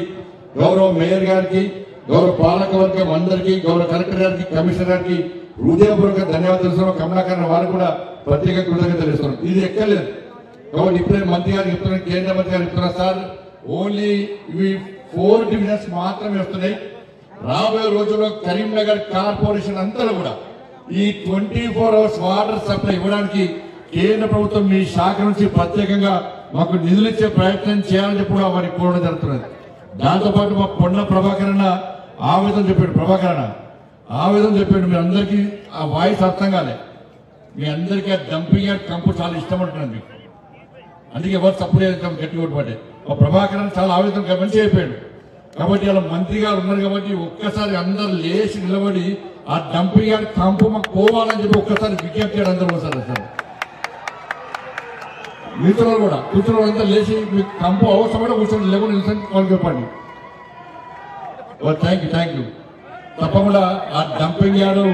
గౌరవ మేయర్ గారికి, గౌరవ పాలక వర్గం అందరికీ, గౌరవ కలెక్టర్ గారికి, కమిషనర్ గారికి హృదయపూర్వక ధన్యవాదాలు తెలుస్తున్నాం. కమలాకర్ వారికి కూడా ప్రత్యేక కృతజ్ఞత తెలుస్తున్నాం. ఇది ఎక్కలేదు కాబట్టి ఇప్పుడే మంత్రి గారు చెప్తున్నారు, కేంద్ర మంత్రి గారు చెప్తున్నారు, సార్ ఓన్లీ ఇవి 4 డివిజన్స్ మాత్రమే వస్తున్నాయి. రాబోయే రోజుల్లో కరీంనగర్ కార్పొరేషన్ అంతా కూడా ఈ 24 అవర్స్ వాటర్ సప్లై ఇవ్వడానికి కేంద్ర ప్రభుత్వం మీ శాఖ నుంచి ప్రత్యేకంగా మాకు నిధులు ఇచ్చే ప్రయత్నం చేయాలని చెప్పి కూడా వారికి కోరడం జరుగుతున్నది. దాంతోపాటు మా పొన్న ప్రభాకర్ అన్న ఆవేదన చెప్పాడు. మీ అందరికీ ఆ వాయిస్ అర్థం కాలే. మీ అందరికీ ఆ డంపింగ్ యార్డ్ కంపు చాలా ఇష్టం ఉంటున్నది మీకు, అందుకే ఎవరు సపోర్ట్ గట్టి కొట్టుబట్టే. మా ప్రభాకర్ చాలా ఆవేదన మంచి అయిపోయాడు. కాబట్టి అలా మంత్రి గారు ఉన్నారు కాబట్టి ఒక్కసారి అందరు లేచి నిలబడి ఆ డంపింగ్ యార్డ్ కంపు మాకు పోవాలని చెప్పి ఒక్కసారి విజ్ఞప్తి చేయడం అందరూ సార్. మిగతా కూడా కూర్చున్న వాళ్ళంతా లేచి మీకు కంపు అవసరం కూడా కూర్చోండి, లేకుండా నిలిచి వాళ్ళకి చెప్పండి. Thank you. తప్పకుండా ఆ డంపింగ్ యార్డు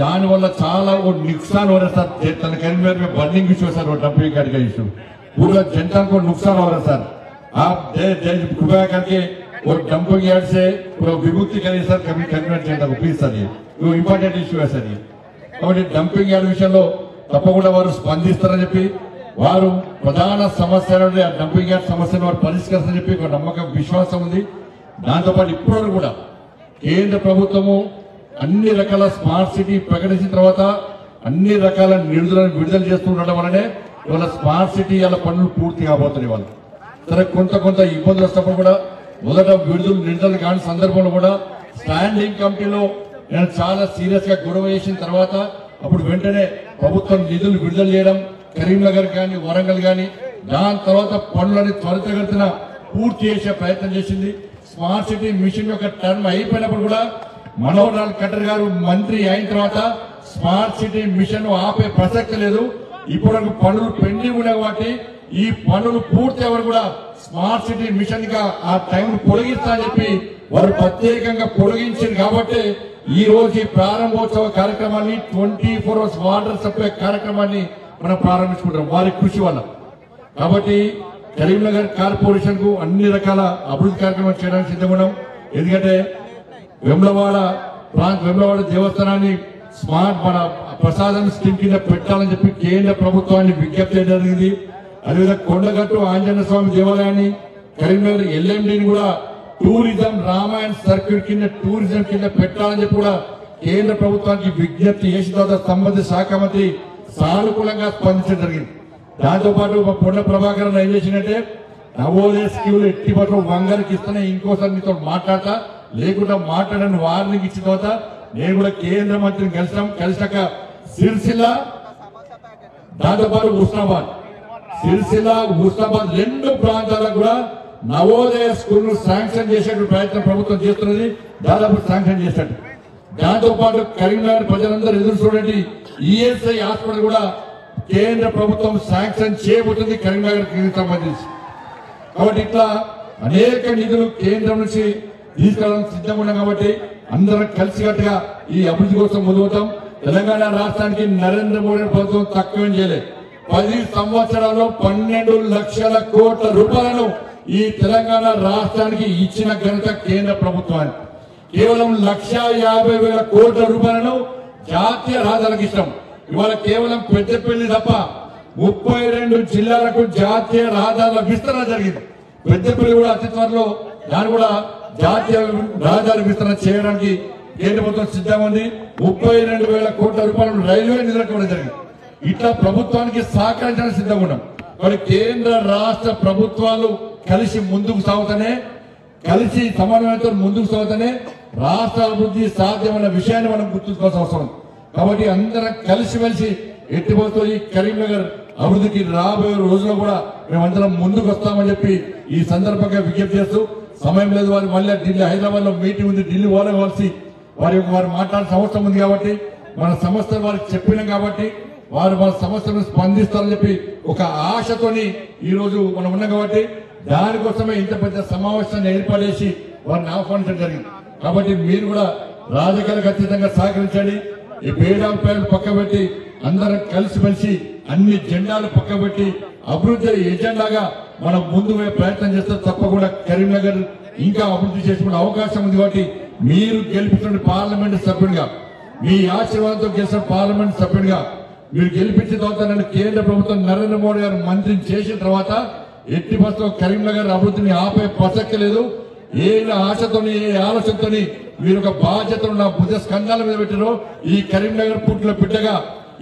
దానివల్ల చాలా नुकसान हो रहा है सर. करीमनगर में बर्निंग इशू है सर, वो डंपिंग यार्ड का इशू पूरा जनता को नुकसान हो रहा है सर. आप कृपया करके वो डंपिंग यार्ड से पूरा विमुक्ति करिए सर करीमनगर जनता को प्लीज सर. ये इंपॉर्टेंट इशू है सर. ये కాబట్టి డంపింగ్ యార్డ్ విషయంలో తప్పకుండా వారు స్పందిస్తారని చెప్పి వారు ప్రధాన సమస్య ఆ డంపింగ్ యార్డ్ సమస్యను వారు పరిష్కరిస్తారని చెప్పి ఒక నమ్మకం విశ్వాసం ఉంది. దాంతోపాటు ఇప్పుడు కూడా కేంద్ర ప్రభుత్వము అన్ని రకాల స్మార్ట్ సిటీ ప్రకటించిన తర్వాత అన్ని రకాల నిధులను విడుదల చేస్తుండడం వల్లనే ఇవాళ స్మార్ట్ సిటీ వాళ్ళ పనులు పూర్తి కాబోతున్నాయి. వాళ్ళు సరే కొంత ఇబ్బందులు వస్తున్నప్పుడు కూడా మొదట నిధులు కాని సందర్భంలో కూడా స్టాండింగ్ కమిటీలో నేను చాలా సీరియస్ గా గొడవ చేసిన తర్వాత అప్పుడు వెంటనే ప్రభుత్వం నిధులు విడుదల చేయడం కరీంనగర్ కానీ వరంగల్ కానీ దాని తర్వాత పనులని త్వరితగతిన పూర్తి చేసే ప్రయత్నం చేసింది. స్మార్ట్ సిటీ మిషన్ యొక్క టర్మ్ అయిపోయినప్పుడు కూడా మనోహర్ లాల్ ఖట్టర్ గారు మంత్రి అయిన తర్వాత స్మార్ట్ సిటీ మిషన్ ఆపే ప్రసక్తి లేదు. ఇప్పుడు పనులు పెండింగ్ ఉన్నాయి కాబట్టి ఈ పనులు పూర్తి ఎవరు కూడా స్మార్ట్ సిటీ మిషన్ గా ఆ టైం పొడిగిస్తా అని చెప్పి వారు ప్రత్యేకంగా పొడిగించింది. కాబట్టి ఈ రోజు ఈ ప్రారంభోత్సవ కార్యక్రమాన్ని 24 hours వాటర్ సప్లై కార్యక్రమాన్ని మనం ప్రారంభించుకుంటాం వారి కృషి వల్ల. కాబట్టి కరీంనగర్ కార్పొరేషన్ కు అన్ని రకాల అభివృద్ధి కార్యక్రమాలు చేయడానికి సిద్ధంగా ఉన్నాం. ఎందుకంటే వేములవాడ దేవస్థానాన్ని స్మార్ట్ మన ప్రసాదం స్కీమ్ కింద పెట్టాలని చెప్పి కేంద్ర ప్రభుత్వాన్ని విజ్ఞప్తి చేయడం జరిగింది. అదేవిధంగా కొండగట్టు ఆంజనేయ స్వామి దేవాలయాన్ని కరీంనగర్ ఎల్ఎండిని కూడా టూరిజం రామాయణ సర్క్యూట్ కింద టూరిజం కింద పెట్టాలని చెప్పి కూడా కేంద్ర ప్రభుత్వానికి విజ్ఞప్తి చేసిన తర్వాత సంబంధిత శాఖ మంత్రి సానుకూలంగా స్పందించడం జరిగింది. దాంతో పాటు పొన్న ప్రభాకర్ ఏం చేసినట్టే నవోదయ స్కీములు ఎట్టి పట్ల వంగరికి ఇస్తేనే ఇంకోసారి మీతో మాట్లాడతా లేకుండా మాట్లాడని వార్నింగ్ ఇచ్చిన తర్వాత నేను కూడా కేంద్ర మంత్రిని కలిసాక సిరిసిల్ల దాంతోపాటు హుస్నాబాద్ రెండు ప్రాంతాలకు కూడా నవోదయ స్కూల్ శాంక్షన్ చేసే ప్రయత్నం ప్రభుత్వం చేస్తున్నది. దాదాపు శాంక్షన్ చేశాడు. దాంతో పాటు కరీంనగర్ ప్రజలందరూ ఎదురు చూడండి ఈఎస్ఐ హాస్పిటల్ కూడా కేంద్ర ప్రభుత్వం శాంక్షన్ చేయబోతుంది కరీంనగర్ కి సంబంధించి. కాబట్టి ఇట్లా అనేక నిధులు కేంద్రం నుంచి తీసుకెళ్ళడానికి సిద్ధంగా ఉన్నాం. కాబట్టి అందరం కలిసికట్టుగా ఈ అభివృద్ధి కోసం ముందుతాం. తెలంగాణ రాష్ట్రానికి నరేంద్ర మోడీ ప్రభుత్వం తక్కువేం చేయలేదు. 10 సంవత్సరాల్లో 12 లక్షల కోట్ల రూపాయలను ఈ తెలంగాణ రాష్ట్రానికి ఇచ్చిన ఘనత కేంద్ర ప్రభుత్వానికి. కేవలం 1,50,000 కోట్ల రూపాయలను జాతీయ రహదారులకు ఇష్టం. ఇవాళ కేవలం పెద్దపల్లి తప్ప 32 జిల్లాలకు జాతీయ రహదారుల విస్తరణ జరిగింది. పెద్దపల్లి కూడా అతి త్వరలో దాన్ని కూడా జాతీయ రహదారి విస్తరణ చేయడానికి కేంద్ర ప్రభుత్వం సిద్ధంగా ఉంది. 32,000 కోట్ల రూపాయలను రైల్వే నిధులకు ఇవ్వడం జరిగింది. ఇట్లా ప్రభుత్వానికి సహకరించడానికి సిద్ధంగా ఉన్నాం. మరి కేంద్ర రాష్ట్ర ప్రభుత్వాలు కలిసి ముందుకు సాగుతూనే కలిసి సమన్వయంతో ముందుకు సాగుతూనే రాష్ట్ర అభివృద్ధి సాధ్యమైన విషయాన్ని మనం గుర్తుంచుకోవాల్సిన అవసరం ఉంది. కాబట్టి అందరం కలిసిమెలిసి ఎట్టిపోతూ ఈ కరీంనగర్ అభివృద్ధికి రాబోయే రోజుల్లో కూడా మేమందరం ముందుకు వస్తామని చెప్పి ఈ సందర్భంగా విజ్ఞప్తి చేస్తూ సమయం లేదు. వారు మళ్ళీ ఢిల్లీ హైదరాబాద్ లో మీటింగ్ ఉంది, ఢిల్లీ పోవాల్సి వారు మాట్లాడాల్సిన అవసరం ఉంది. కాబట్టి మన సమస్యలు వారికి చెప్పినాం కాబట్టి వారు మన సమస్యలను స్పందిస్తారని చెప్పి ఒక ఆశతోని ఈ రోజు మనం ఉన్నాం. కాబట్టి దానికోసమే ఇంత పెద్ద సమావేశాన్ని ఏర్పాటు వారిని ఆహ్వానించడం జరిగింది. కాబట్టి మీరు కూడా రాజకీయాలకు ఖచ్చితంగా సహకరించండి. ఈ భేదాభిప్రాయాలు పక్కబెట్టి అందరం కలిసిమెలిసి అన్ని జెండాలు పక్కబెట్టి అభివృద్ధి ఎజెండాగా మనం ముందు ప్రయత్నం చేస్తే తప్పకుండా కరీంనగర్ ఇంకా అభివృద్ధి చేసుకునే అవకాశం ఉంది. కాబట్టి మీరు గెలిపించిన పార్లమెంట్ సభ్యుడిగా మీ ఆశీర్వాదంతో గెలిచిన పార్లమెంట్ సభ్యుడిగా మీరు గెలిపించిన తర్వాత నన్ను కేంద్ర ప్రభుత్వం నరేంద్ర మోడీ గారు మంత్రిని చేసిన తర్వాత ఎట్టి బస్సులో కరీంనగర్ అభివృద్ధిని ఆపే ప్రసక్తి లేదు. ఏ ఆశతోని ఏ ఆలోచనతోని మీరు ఒక బాధ్యతను నా భుజ స్కంధాల మీద పెట్టారో ఈ కరీంనగర్ పుట్టిన బిడ్డగా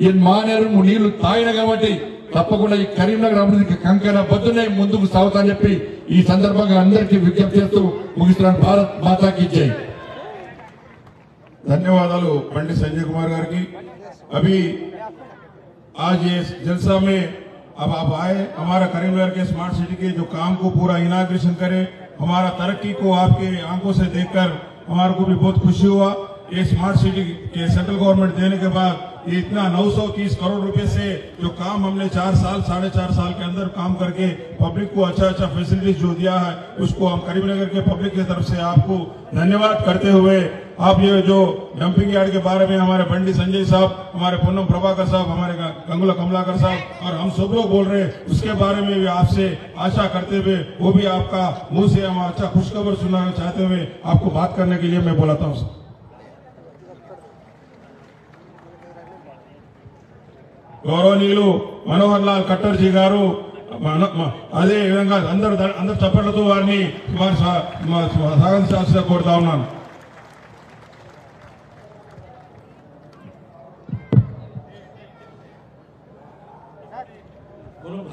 ఈ మానేరు నీళ్లు తాగిన కాబట్టి తప్పకుండా ఈ కరీంనగర్ అభివృద్ధికి కంకణ బద్దునే ముందుకు సాగుతానని చెప్పి ఈ సందర్భంగా అందరికీ విజ్ఞప్తి చేస్తూ ముగిస్తున్నాను. భారత్ మాతాకి జై. धन्यवादालु पंडित संजय कुमार गार की. अभी आज ये जलसा में अब आप आए हमारा करीमनगर के स्मार्ट सिटी के जो काम को पूरा इनाग्रेशन करे, हमारा तरक्की को आपके आंखों से देखकर हमारे को भी बहुत खुशी हुआ. ये स्मार्ट सिटी के सेंट्रल गवर्नमेंट देने के बाद ये इतना 930 करोड़ रुपए से जो काम हमने 4 साल 4.5 साल के अंदर काम करके पब्लिक को अच्छा फैसिलिटीज जो दिया है, उसको हम करीमनगर के पब्लिक की तरफ से आपको धन्यवाद करते हुए, आप ये जो डंपिंग यार्ड के बारे में हमारे बंडी संजय साहब, हमारे पूनम प्रभाकर साहब, हमारे गंगुला कमलाकर साहब और हम सब लोग बोल रहे हैं, उसके बारे में भी आपसे आशा करते हुए, वो भी आपका मुंह से हम अच्छा खुशखबर सुनाना चाहते हुए आपको बात करने के लिए मैं बोलाता हूँ। గౌరవనీయులు మనోహర్ లాల్ ఖట్టర్ గారు అదే విధంగా అందరు చప్పట్లతో వారిని స్వాగతించాల్సిగా కోరుతా ఉన్నాను।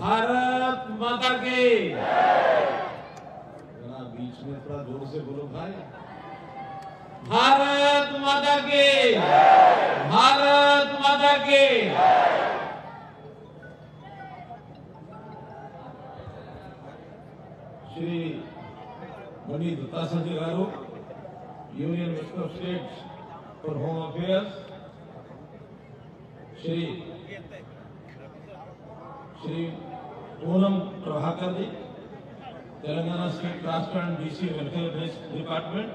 भारत माता की बीच में थोड़ा जोर से बोलो भाई। भारत माता की, भारत माता की। Shri Bandi Datta Sanjay garu, union minister of state for home affairs, Shri Poonam Prabhakar ji, Telangana state transfer and DC welfare department,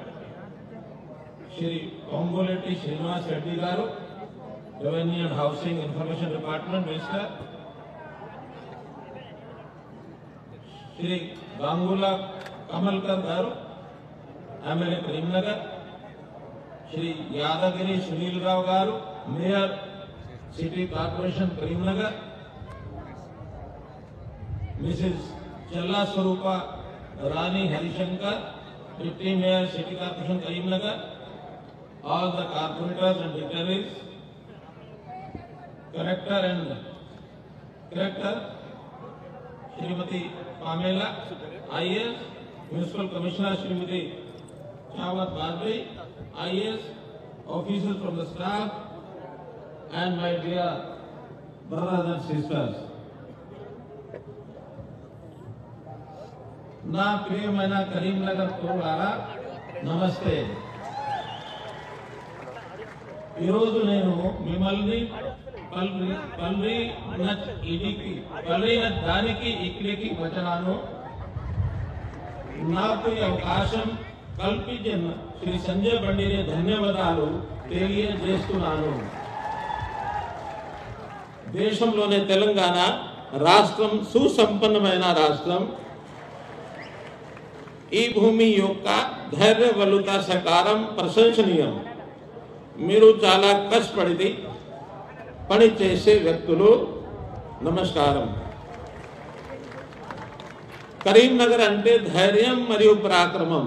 Shri Kongoleti Srinivas Reddy garu, revenue and housing information department minister, Shri Gangula Kamalakar garu, MLA Karimnagar, Shri Yadagiri Sunil Rao garu, mayor city corporation Karimnagar, Mrs Challa Swarupa Rani Harishankar, deputy mayor city corporation Karimnagar, all the corporators and dignitaries, Collector Srimati Pamela, IAS, Municipal Commissioner Srimati Chawat Barbari, IAS, officers from the staff, and my dear brothers and sisters. నా ప్రియమైన కరీంనగర్ తోడులారా నమస్తే। ఈరోజు నేను మిమ్మల్ని పల్లిన దానికి ఇక్కడికి వచ్చాను। నాకు ఈ అవకాశం కల్పించిన శ్రీ సంజయ్ బండిని ధన్యవాదాలు తెలియజేస్తున్నాను। దేశంలోనే తెలంగాణ రాష్ట్రం సుసంపన్నమైన రాష్ట్రం। ఈ భూమి యొక్క ధైర్య బలుత సకారం ప్రశంసనీయం। మీరు చాలా కష్టపడి పని చేసే వ్యక్తులు, నమస్కారం। కరీంనగర్ అంటే ధైర్యం మరియు పరాక్రమం।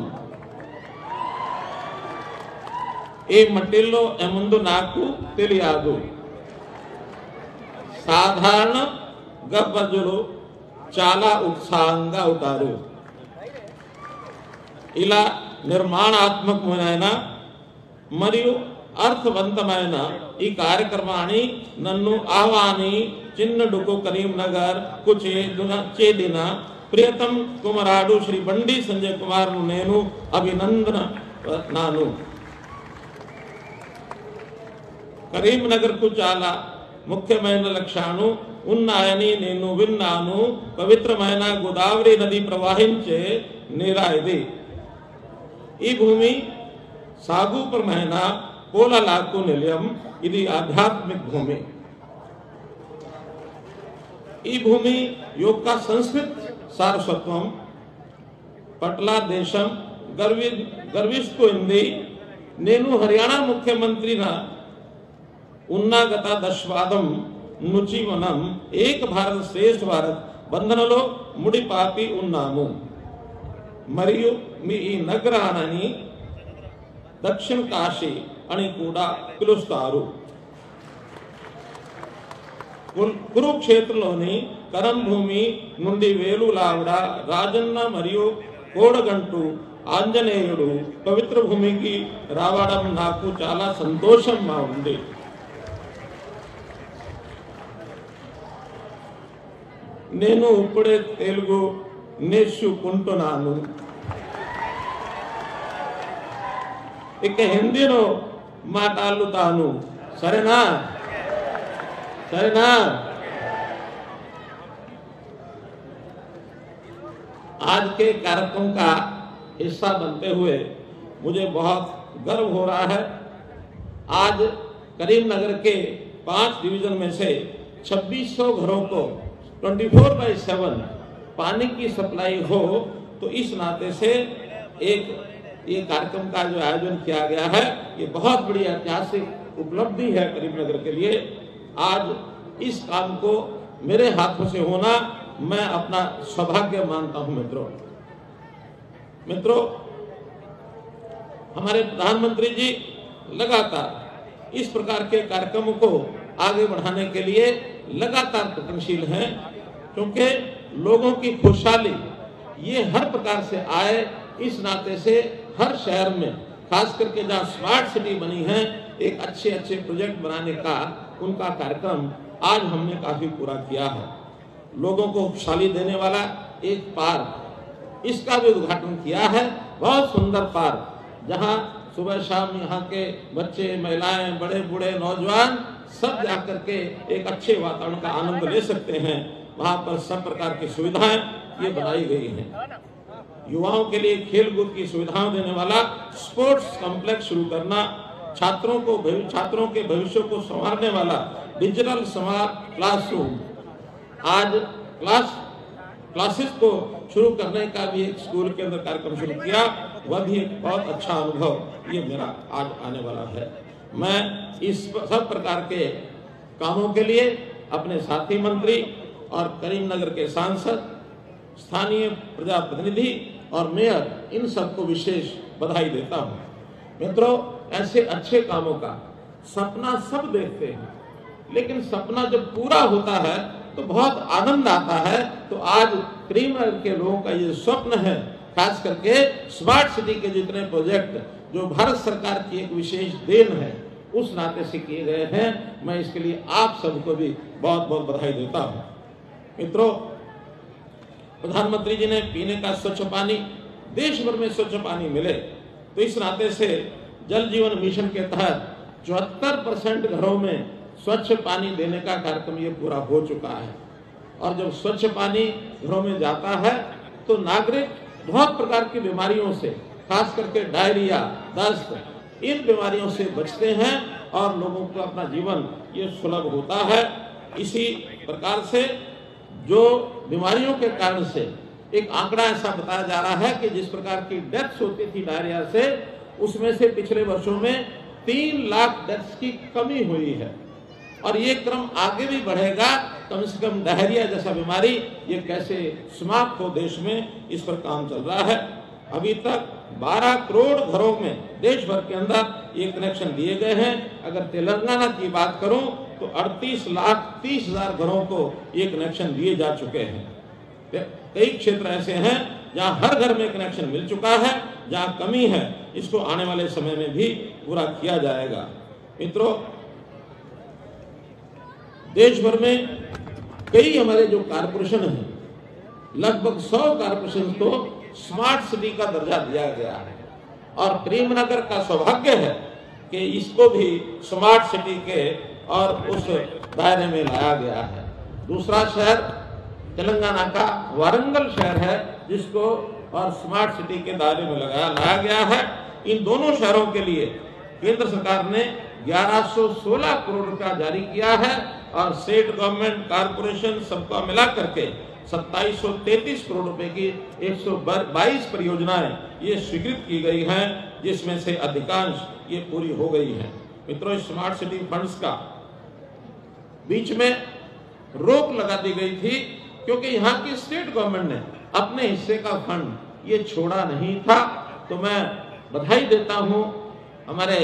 ఈ మట్టిలో ముందు నాకు తెలియదు। సాధారణంగా ప్రజలు చాలా ఉత్సాహంగా ఉంటారు। ఇలా నిర్మాణాత్మకమైన మరియు అర్థవంతమైన ఈ కార్యక్రమాన్ని నన్ను ఆహ్వానించినందుకు కరీంనగర్ కు చేరిన ప్రియతం కుమారుడు శ్రీ బండి సంజయ్ కుమార్ ను నేను అభినందనాను। కరీంనగర్ కు చాలా ముఖ్యమైన లక్ష్యాలు ఉన్నాయని నేను విన్నాను। పవిత్రమైన గోదావరి నది ప్రవహించే నీరు ఇది। ఈ భూమి సాగుపరమైన పోలాలకు నిలయం। ఇది ఆధ్యాత్మిక భూమి। ఈ భూమి యొక్క సంస్కృతి సారస్వత్వం పట్ల దేశం గర్విస్తుంది। నేను హర్యానా ముఖ్యమంత్రిగా ఉన్న గత దశాబ్దం నుంచి మనం ఏక భారత్ శ్రేష్ఠ భారత్ బంధనలో ముడిపాపి ఉన్నాము। మరియు మీ ఈ నగరాన్ని దక్షిణ కాశీ అని కూడా పిలుస్తారు। కురుక్షేత్రంలోని కరం భూమి నుండి వేలులావిడ, రాజన్న మరియు కోడగంటు ఆంజనేయుడు పవిత్ర భూమికి రావడం నాకు చాలా సంతోషంగా ఉంది। నేను ఇప్పుడే తెలుగు నేర్చుకుంటున్నాను। ఇక హిందీలో మాట్లాడుతాను, సరేనా? सही ना। आज के कार्यक्रम का हिस्सा बनते हुए मुझे बहुत गर्व हो रहा है। आज करीमनगर के 5 डिवीजन में से 2600 घरों को 24/7 पानी की सप्लाई हो, तो इस नाते से ये कार्यक्रम का जो आयोजन किया गया है, ये बहुत बड़ी ऐतिहासिक उपलब्धि है करीमनगर के लिए। आज इस काम को मेरे हाथों से होना मैं अपना सौभाग्य मानता हूं। मित्रों, हमारे प्रधानमंत्री जी लगातार इस प्रकार के कार्यक्रमों को आगे बढ़ाने के लिए लगातार प्रयत्नशील हैं, क्योंकि लोगों की खुशहाली ये हर प्रकार से आए, इस नाते से हर शहर में, खास करके जहाँ स्मार्ट सिटी बनी है, एक अच्छे प्रोजेक्ट बनाने का उनका कार्यक्रम आज हमने काफी पूरा किया है। लोगों को खुशहाली देने वाला एक पार्क, इसका भी उद्घाटन किया है। बहुत सुंदर पार्क, जहां सुबह शाम यहाँ के बच्चे, महिलाएं, बड़े बूढ़े, नौजवान सब जाकर के एक अच्छे वातावरण का आनंद ले सकते हैं। वहां पर सब प्रकार की सुविधाएं ये बनाई गई हैं। युवाओं के लिए खेल कूद की सुविधाएं देने वाला स्पोर्ट्स कॉम्प्लेक्स शुरू करना, छात्रों के भविष्य को संवारने वाला डिजिटल स्मार्ट क्लासरूम, आज क्लासेस को शुरू करने का भी एक स्कूल के अंदर कार्यक्रम शुरू किया, वह भी एक बहुत अच्छा अनुभव ये मेरा आज आने वाला है। मैं इस सब प्रकार के कामों के लिए अपने साथी मंत्री और करीमनगर के सांसद, स्थानीय प्रजाप्रतिनिधि और मेयर, इन सबको विशेष बधाई देता हूं। मित्रों, ऐसे अच्छे कामों का सपना सब देखते हैं, लेकिन सपना जब पूरा होता है तो बहुत आनंद आता है। तो आज करीमनगर के लोगों का ये स्वप्न है, खास करके स्मार्ट सिटी के जितने प्रोजेक्ट जो भारत सरकार की एक विशेष देन है, उस नाते से किए गए हैं। मैं इसके लिए आप सबको भी बहुत बहुत बधाई देता हूं। मित्रों, प्रधानमंत्री जी ने पीने का स्वच्छ पानी, देश भर में स्वच्छ पानी मिले, तो इस नाते से जल जीवन मिशन के तहत 74% घरों में स्वच्छ पानी देने का कार्यक्रम ये पूरा हो चुका है। और जब स्वच्छ पानी घरों में जाता है तो नागरिक बहुत प्रकार की बीमारियों से, खास करके डायरिया, दस्त, इन बीमारियों से बचते हैं और लोगों को अपना जीवन ये सुलभ होता है। इसी प्रकार से जो बीमारियों के कारण से एक आंकड़ा ऐसा बताया जा रहा है कि जिस प्रकार की डेथ्स होती थी डायरिया से, उसमें से पिछले वर्षों में 3 लाख डेथ्स की कमी हुई है। और ये क्रम आगे भी बढ़ेगा। कम से कम डायरिया जैसा बीमारी ये कैसे समाप्त हो देश में, इस पर काम चल रहा है। अभी तक 12 करोड़ घरों में देश भर के अंदर ये कनेक्शन दिए गए हैं। अगर तेलंगाना की बात करूं तो 38,30,000 घरों को ये कनेक्शन दिए जा चुके हैं। कई क्षेत्र ऐसे हैं जहां हर घर में कनेक्शन मिल चुका है। जहां कमी है, इसको आने वाले समय में भी पूरा किया जाएगा। मित्रों, देश भर में कई हमारे जो कारपोरेशन हैं, लगभग 100 कारपोरेशन को स्मार्ट सिटी का दर्जा दिया गया है। और करीमनगर का सौभाग्य है कि इसको भी स्मार्ट सिटी के और उस दायरे में लाया गया है। दूसरा शहर तेलंगाना का वारंगल शहर है, जिसको और स्मार्ट सिटी के दायरे में लाया गया है। इन दोनों शहरों के लिए केंद्र सरकार ने 1116 करोड़ रुपया जारी किया है और स्टेट गवर्नमेंट, कारपोरेशन सबका मिला करके 2733 करोड़ रुपए की 122 परियोजनाएं ये स्वीकृत की गई हैं, जिसमें से अधिकांश ये पूरी हो गई हैं। मित्रों, स्मार्ट सिटी फंड्स का बीच में रोक लगा दी गई थी, क्योंकि यहाँ की स्टेट गवर्नमेंट ने अपने हिस्से का फंड ये छोड़ा नहीं था। तो मैं बधाई देता हूँ हमारे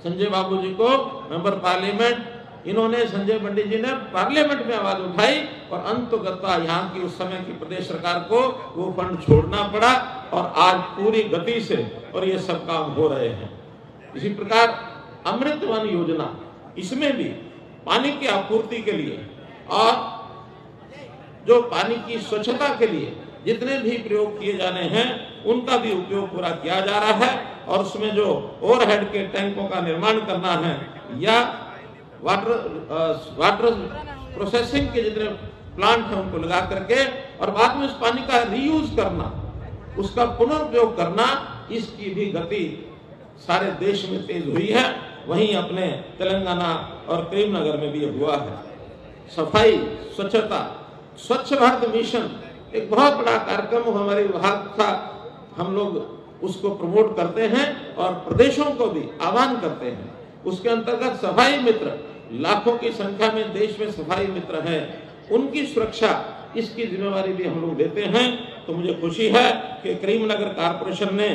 संजय बाबू जी को, मेंबर पार्लियामेंट। इन्होंने, संजय पंडित जी ने पार्लियामेंट में आवाज उठाई और अंततः यहाँ की उस समय की प्रदेश सरकार को वो फंड छोड़ना पड़ा और आज पूरी गति से और ये सब काम हो रहे हैं। इसी प्रकार अमृत वन योजना, इसमें भी पानी की आपूर्ति के लिए और जो पानी की स्वच्छता के लिए जितने भी प्रयोग किए जाने हैं, उनका भी उपयोग पूरा किया जा रहा है। और उसमें जो ओवरहेड के टैंकों का निर्माण करना है या वाटर प्रोसेसिंग के जितने प्लांट हैं उनको लगा करके और बाद में उस पानी का रीयूज करना, उसका पुनर्प्रयोग करना, इसकी भी गति सारे देश में तेज हुई है। वहीं अपने तेलंगाना और करीमनगर में भी हुआ है। सफाई, स्वच्छता, स्वच्छ भारत मिशन एक बहुत बड़ा कार्यक्रम हमारे विभाग का, हम लोग उसको प्रमोट करते हैं और प्रदेशों को भी आह्वान करते हैं। उसके अंतर्गत सफाई मित्र, लाखों की संख्या में देश में सफाई मित्र हैं, उनकी सुरक्षा, इसकी जिम्मेवारी भी हम लोग लेते हैं। तो मुझे खुशी है कि करीमनगर कारपोरेशन ने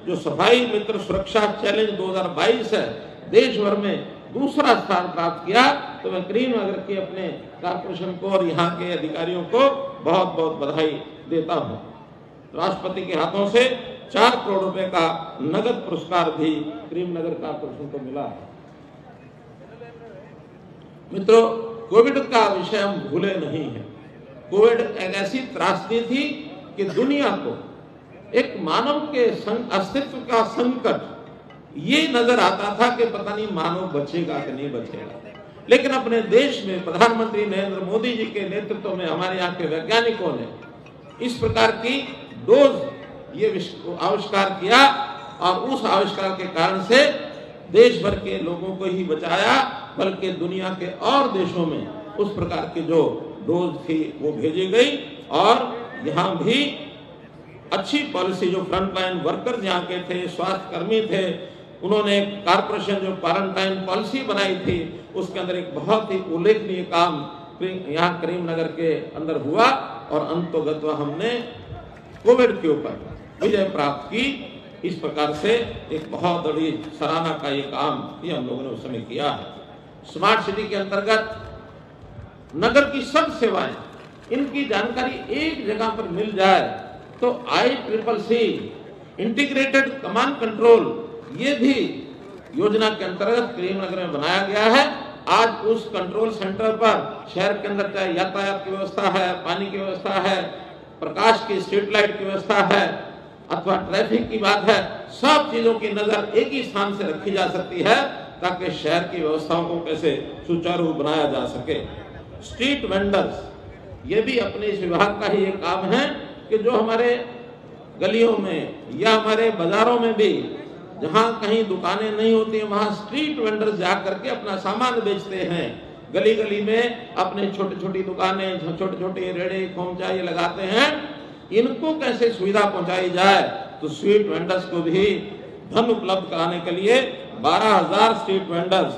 जो सफाई मित्र सुरक्षा चैलेंज 2022 है, देश भर में दूसरा स्थान प्राप्त किया। तो मैं करीमनगर के अपने कारपोरेशन को और यहाँ के अधिकारियों को बहुत बहुत बधाई देता हूँ। राष्ट्रपति के हाथों से 4 करोड़ रुपए का नगद पुरस्कार भी करीमनगर कारपोरेशन को मिला है। मित्रों, कोविड का विषय हम भूले नहीं हैं। कोविड एक ऐसी त्रासदी थी कि दुनिया को एक मानव के अस्तित्व का संकट ये नजर आता था कि पता नहीं मानव बचेगा कि नहीं बचेगा। लेकिन अपने देश में प्रधानमंत्री नरेंद्र मोदी जी के नेतृत्व में हमारे यहाँ के वैज्ञानिकों ने इस प्रकार की डोज ये आविष्कार किया और उस आविष्कार के कारण से देश भर के लोगों को ही बचाया, बल्कि दुनिया के और देशों में उस प्रकार की जो डोज थी वो भेजी गई। और यहाँ भी अच्छी पॉलिसी, जो फ्रंटलाइन वर्कर्स यहाँ के थे, स्वास्थ्य कर्मी थे, उन्होंने कारपोरेशन जो क्वारंटाइन पॉलिसी बनाई थी उसके अंदर एक बहुत ही उल्लेखनीय काम यहाँ करीमनगर के अंदर हुआ और अंततः हमने कोविड के ऊपर विजय प्राप्त की। इस प्रकार से एक बहुत बड़ी सराहना का ये काम ये हम लोगों ने उस समय किया है। स्मार्ट सिटी के अंतर्गत नगर की सब सेवाएं, इनकी जानकारी एक जगह पर मिल जाए तो ICCC इंटीग्रेटेड कमांड कंट्रोल ये भी योजना के अंतर्गत करीमनगर में बनाया गया है। आज उस कंट्रोल सेंटर पर शहर के अंदर चाहे यातायात की व्यवस्था है, पानी की व्यवस्था है, प्रकाश की स्ट्रीट लाइट की व्यवस्था है अथवा ट्रैफिक की बात है, सब चीजों की नजर एक ही स्थान से रखी जा सकती है ताकि शहर की व्यवस्थाओं को कैसे सुचारू बनाया जा सके। स्ट्रीट वेंडर्स, ये भी अपने इस विभाग का ही एक काम है कि जो हमारे गलियों में या हमारे बाजारों में भी जहां कहीं दुकानें नहीं होती हैं वहां स्ट्रीट वेंडर्स जा करके अपना सामान बेचते हैं। गली गली में अपने छोटी छोटी दुकानें, छोटे छोटे रेड़े खोमचा ये लगाते हैं, इनको कैसे सुविधा पहुंचाई जाए। तो स्ट्रीट वेंडर्स को भी धन उपलब्ध कराने के लिए 12,000 स्ट्रीट वेंडर्स,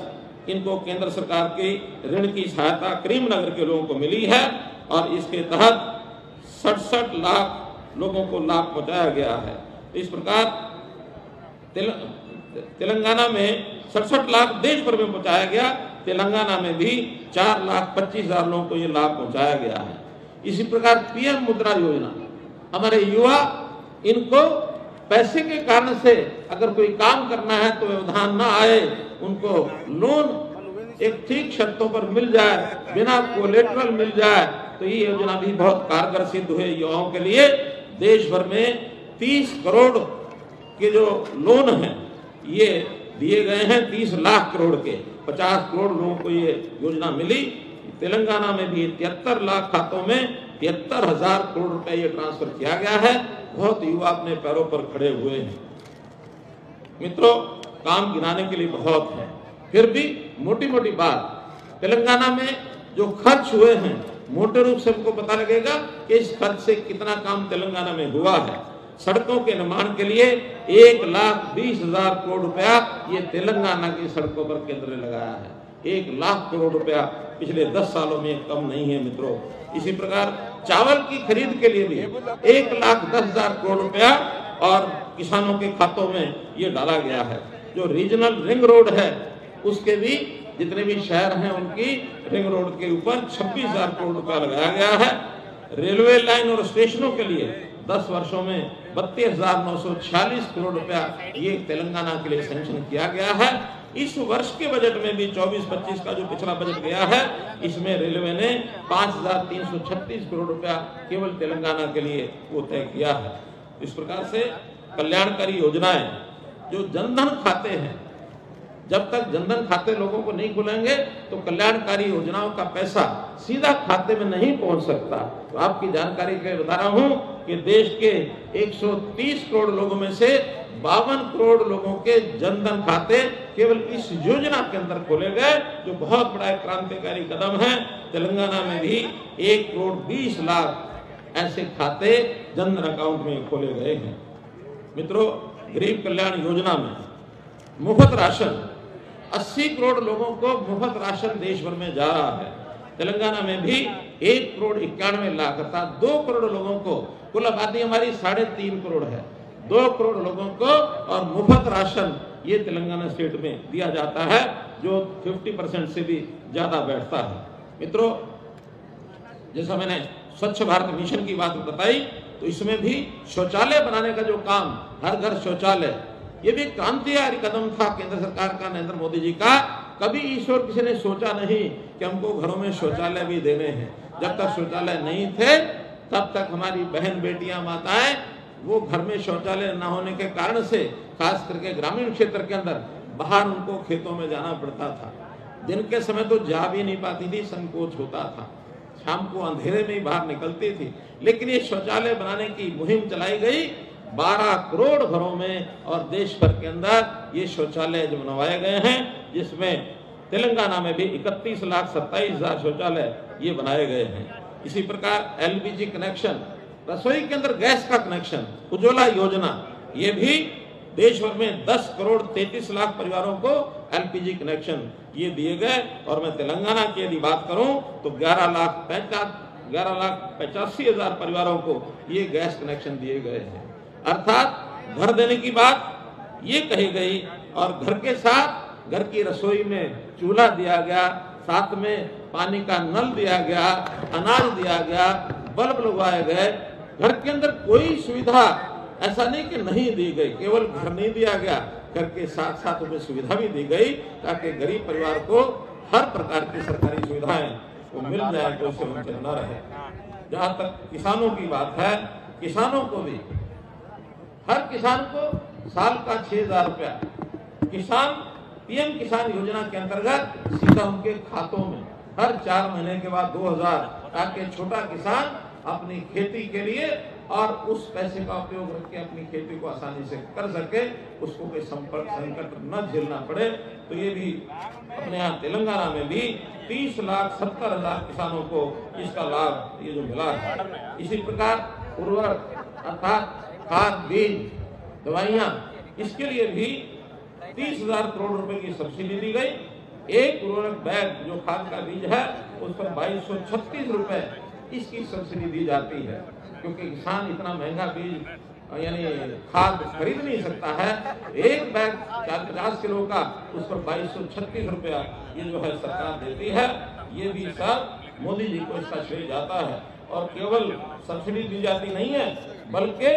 इनको केंद्र सरकार की ऋण की सहायता करीमनगर के लोगों को मिली है और इसके तहत 67 लाख लोगों को लाभ पहुंचाया गया है। इस प्रकार तेलंगाना में 67 लाख देश भर में पहुंचाया गया, तेलंगाना में भी 4,25,000 लोगों को ये लाभ पहुंचाया गया है। इसी प्रकार PM मुद्रा योजना, हमारे युवा, इनको पैसे के कारण से अगर कोई काम करना है तो व्यवधान ना आए, उनको लोन एक ठीक शर्तों पर मिल जाए, बिना कोलेटरल मिल जाए, तो ये योजना भी बहुत कारगर सिद्ध हुई युवाओं के लिए। देश भर में 30 करोड़ के जो लोन हैं ये दिए गए हैं, 30 लाख करोड़ के, 50 करोड़ लोगों को ये योजना मिली। तेलंगाना में भी 73 लाख खातों में 73,000 करोड़ रुपए ये ट्रांसफर किया गया है। बहुत युवा अपने पैरों पर खड़े हुए हैं। मित्रों, काम गिनाने के लिए बहुत है, फिर भी मोटी मोटी बात, तेलंगाना में जो खर्च हुए हैं मोटे रूप से हमको पता लगेगा कि इस खर्च से कितना काम तेलंगाना में हुआ है। सड़कों के निर्माण के लिए 1,20,000 करोड़ रुपया ये तेलंगाना की सड़कों पर केंद्र ने लगाया है। 1 लाख करोड़ रुपया पिछले 10 सालों में कम नहीं है मित्रों। इसी प्रकार चावल की खरीद के लिए भी 1,10,000 करोड़ रुपया और किसानों के खातों में ये डाला गया है। जो रीजनल रिंग रोड है उसके भी जितने भी शहर हैं उनकी रिंग रोड के ऊपर 26,000 करोड़ रुपया लगाया गया है। रेलवे लाइन और स्टेशनों के लिए 10 वर्षों में 32,946 करोड़ रुपया ये तेलंगाना के लिए सैंक्शन किया गया है। इस वर्ष के बजट में भी 24-25 का जो पिछला बजट गया है, इसमें रेलवे ने 5,336 करोड़ रुपया केवल तेलंगाना के लिए वो तय किया है। इस प्रकार से कल्याणकारी योजनाएं, जो जनधन खाते हैं, जब तक जनधन खाते लोगों को नहीं खुलेंगे तो कल्याणकारी योजनाओं का पैसा सीधा खाते में नहीं पहुंच सकता। तो आपकी जानकारी के लिए बता रहा हूं कि देश के 130 करोड़ लोगों में से 52 करोड़ लोगों के जनधन खाते केवल इस योजना के अंदर खोले गए, जो बहुत बड़ा एक क्रांतिकारी कदम है। तेलंगाना में भी 1 करोड़ 20 लाख ऐसे खाते जनधन अकाउंट में खोले गए हैं। मित्रों, गरीब कल्याण योजना में मुफ्त राशन 80 करोड़ लोगों को मुफ्त राशन देश भर में जा रहा है। तेलंगाना में भी 1 करोड़ 91 लाख अर्थात 2 करोड़ लोगों को, कुल आबादी हमारी 3.5 करोड़ है, 2 करोड़ लोगों को और मुफ्त राशन ये तेलंगाना स्टेट में दिया जाता है, जो 50% से भी ज्यादा बैठता है। मित्रों, जैसा मैंने स्वच्छ भारत मिशन की बात बताई, तो इसमें भी शौचालय बनाने का जो काम, हर घर शौचालय, ये भी क्रांतिकारी कदम था केंद्र सरकार का, नरेंद्र मोदी जी का। कभी ईश्वर किसी ने सोचा नहीं कि हमको घरों में शौचालय भी देने हैं। जब तक शौचालय नहीं थे तब तक हमारी बहन बेटियां माताएं वो घर में शौचालय न होने के कारण से, खास करके ग्रामीण क्षेत्र के अंदर, बाहर उनको खेतों में जाना पड़ता था। दिन के समय तो जा भी नहीं पाती थी, संकोच होता था, शाम को अंधेरे में ही बाहर निकलती थी। लेकिन ये शौचालय बनाने की मुहिम चलाई गई 12 करोड़ घरों में, और देश भर के अंदर ये शौचालय जो बनवाए गए हैं, जिसमें तेलंगाना में भी 31,27,000 शौचालय ये बनाए गए हैं। इसी प्रकार एलपीजी कनेक्शन, रसोई के अंदर गैस का कनेक्शन, उज्ज्वला योजना, ये भी देश भर में 10 करोड़ 33 लाख परिवारों को एलपीजी कनेक्शन ये दिए गए। और मैं तेलंगाना की यदि बात करूं तो 11,85,000 परिवारों को ये गैस कनेक्शन दिए गए हैं। अर्थात घर देने की बात ये कही गई, और घर के साथ घर की रसोई में चूल्हा दिया गया, साथ में पानी का नल दिया गया, अनाज दिया गया, बल्ब लगवाए गए। घर के अंदर कोई सुविधा ऐसा नहीं कि नहीं दी गई, केवल घर नहीं दिया गया, घर के साथ साथ उन्हें सुविधा भी दी गई, ताकि गरीब परिवार को हर प्रकार की सरकारी सुविधाएं वो मिल जाए, तो उससे वंचित न रहे। जहाँ तक किसानों की बात है, किसानों को भी, हर किसान को साल का 6,000 रुपया किसान पीएम किसान योजना के अंतर्गत सीधा उनके खातों में हर 4 महीने के बाद 2,000, ताकि छोटा किसान अपनी खेती के लिए और उस पैसे का उपयोग रख के अपनी खेती को आसानी से कर सके, उसको कोई संकट न झेलना पड़े। तो ये भी अपने यहाँ तेलंगाना में भी 30,70,000 किसानों को इसका लाभ ये जो मिला है। इसी प्रकार उर्वरक अर्थात खाद, बीज, दवाइयाँ, इसके लिए भी 30,000 करोड़ रुपए की सब्सिडी दी गई। एक उर्वरक बैग जो खाद का बीज है उस पर 2236 रुपए इसकी सब्सिडी दी जाती है, क्योंकि किसान इतना महंगा बीज यानी खाद खरीद नहीं सकता है। एक बैग 50 किलो का, उस पर 2236 रुपया ये जो है सरकार देती है। ये भी सब मोदी जी को इसका श्रेय जाता है। और केवल सब्सिडी दी जाती नहीं है, बल्कि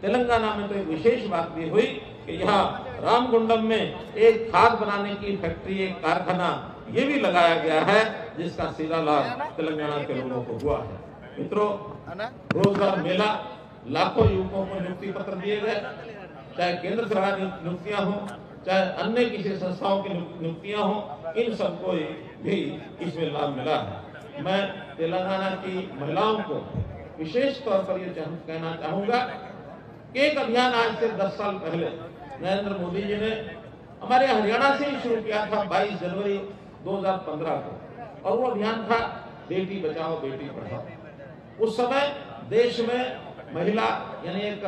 तेलंगाना में तो एक विशेष बात भी हुई कि यहाँ रामगुंडम में एक खाद बनाने की फैक्ट्री, एक कारखाना ये भी लगाया गया है, जिसका सीधा लाभ तेलंगाना के लोगों को हुआ है। मित्रों, रोजगार मेला, लाखों युवकों को नियुक्ति पत्र दिए गए, चाहे केंद्र सरकार की नियुक्तियां हो, चाहे अन्य किसी संस्थाओं की नियुक्तियां हो, इन सबको भी इसमें लाभ मिला है। मैं तेलंगाना की महिलाओं को विशेष तौर पर ये कहना चाहूंगा कि एक अभियान आज से 10 साल पहले नरेंद्र मोदी जी ने हमारे हरियाणा से ही शुरू किया था 22 जनवरी 2015 को, और वो अभियान था बेटी बचाओ बेटी पढ़ाओ। उस समय देश में महिला यानी एक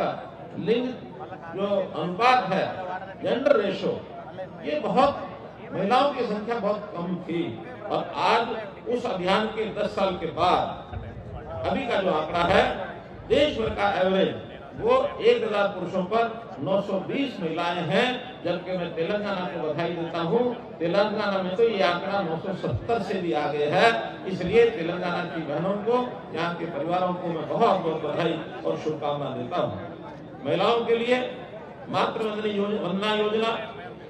लिंग जो अनुपात है, जेंडर रेशो, ये बहुत, महिलाओं की संख्या बहुत कम थी। और आज उस अभियान के 10 साल के बाद अभी का जो आंकड़ा है, देश भर का एवरेज वो 1000 पुरुषों पर 920 महिलाएं हैं। जबकि मैं तेलंगाना को बधाई देता हूं, तेलंगाना में तो ये आंकड़ा 970 से भी आगे है। इसलिए तेलंगाना की बहनों को, यहाँ के परिवारों को मैं बहुत बहुत बधाई और शुभकामना देता हूँ। महिलाओं के लिए मातृ वंदना योजना,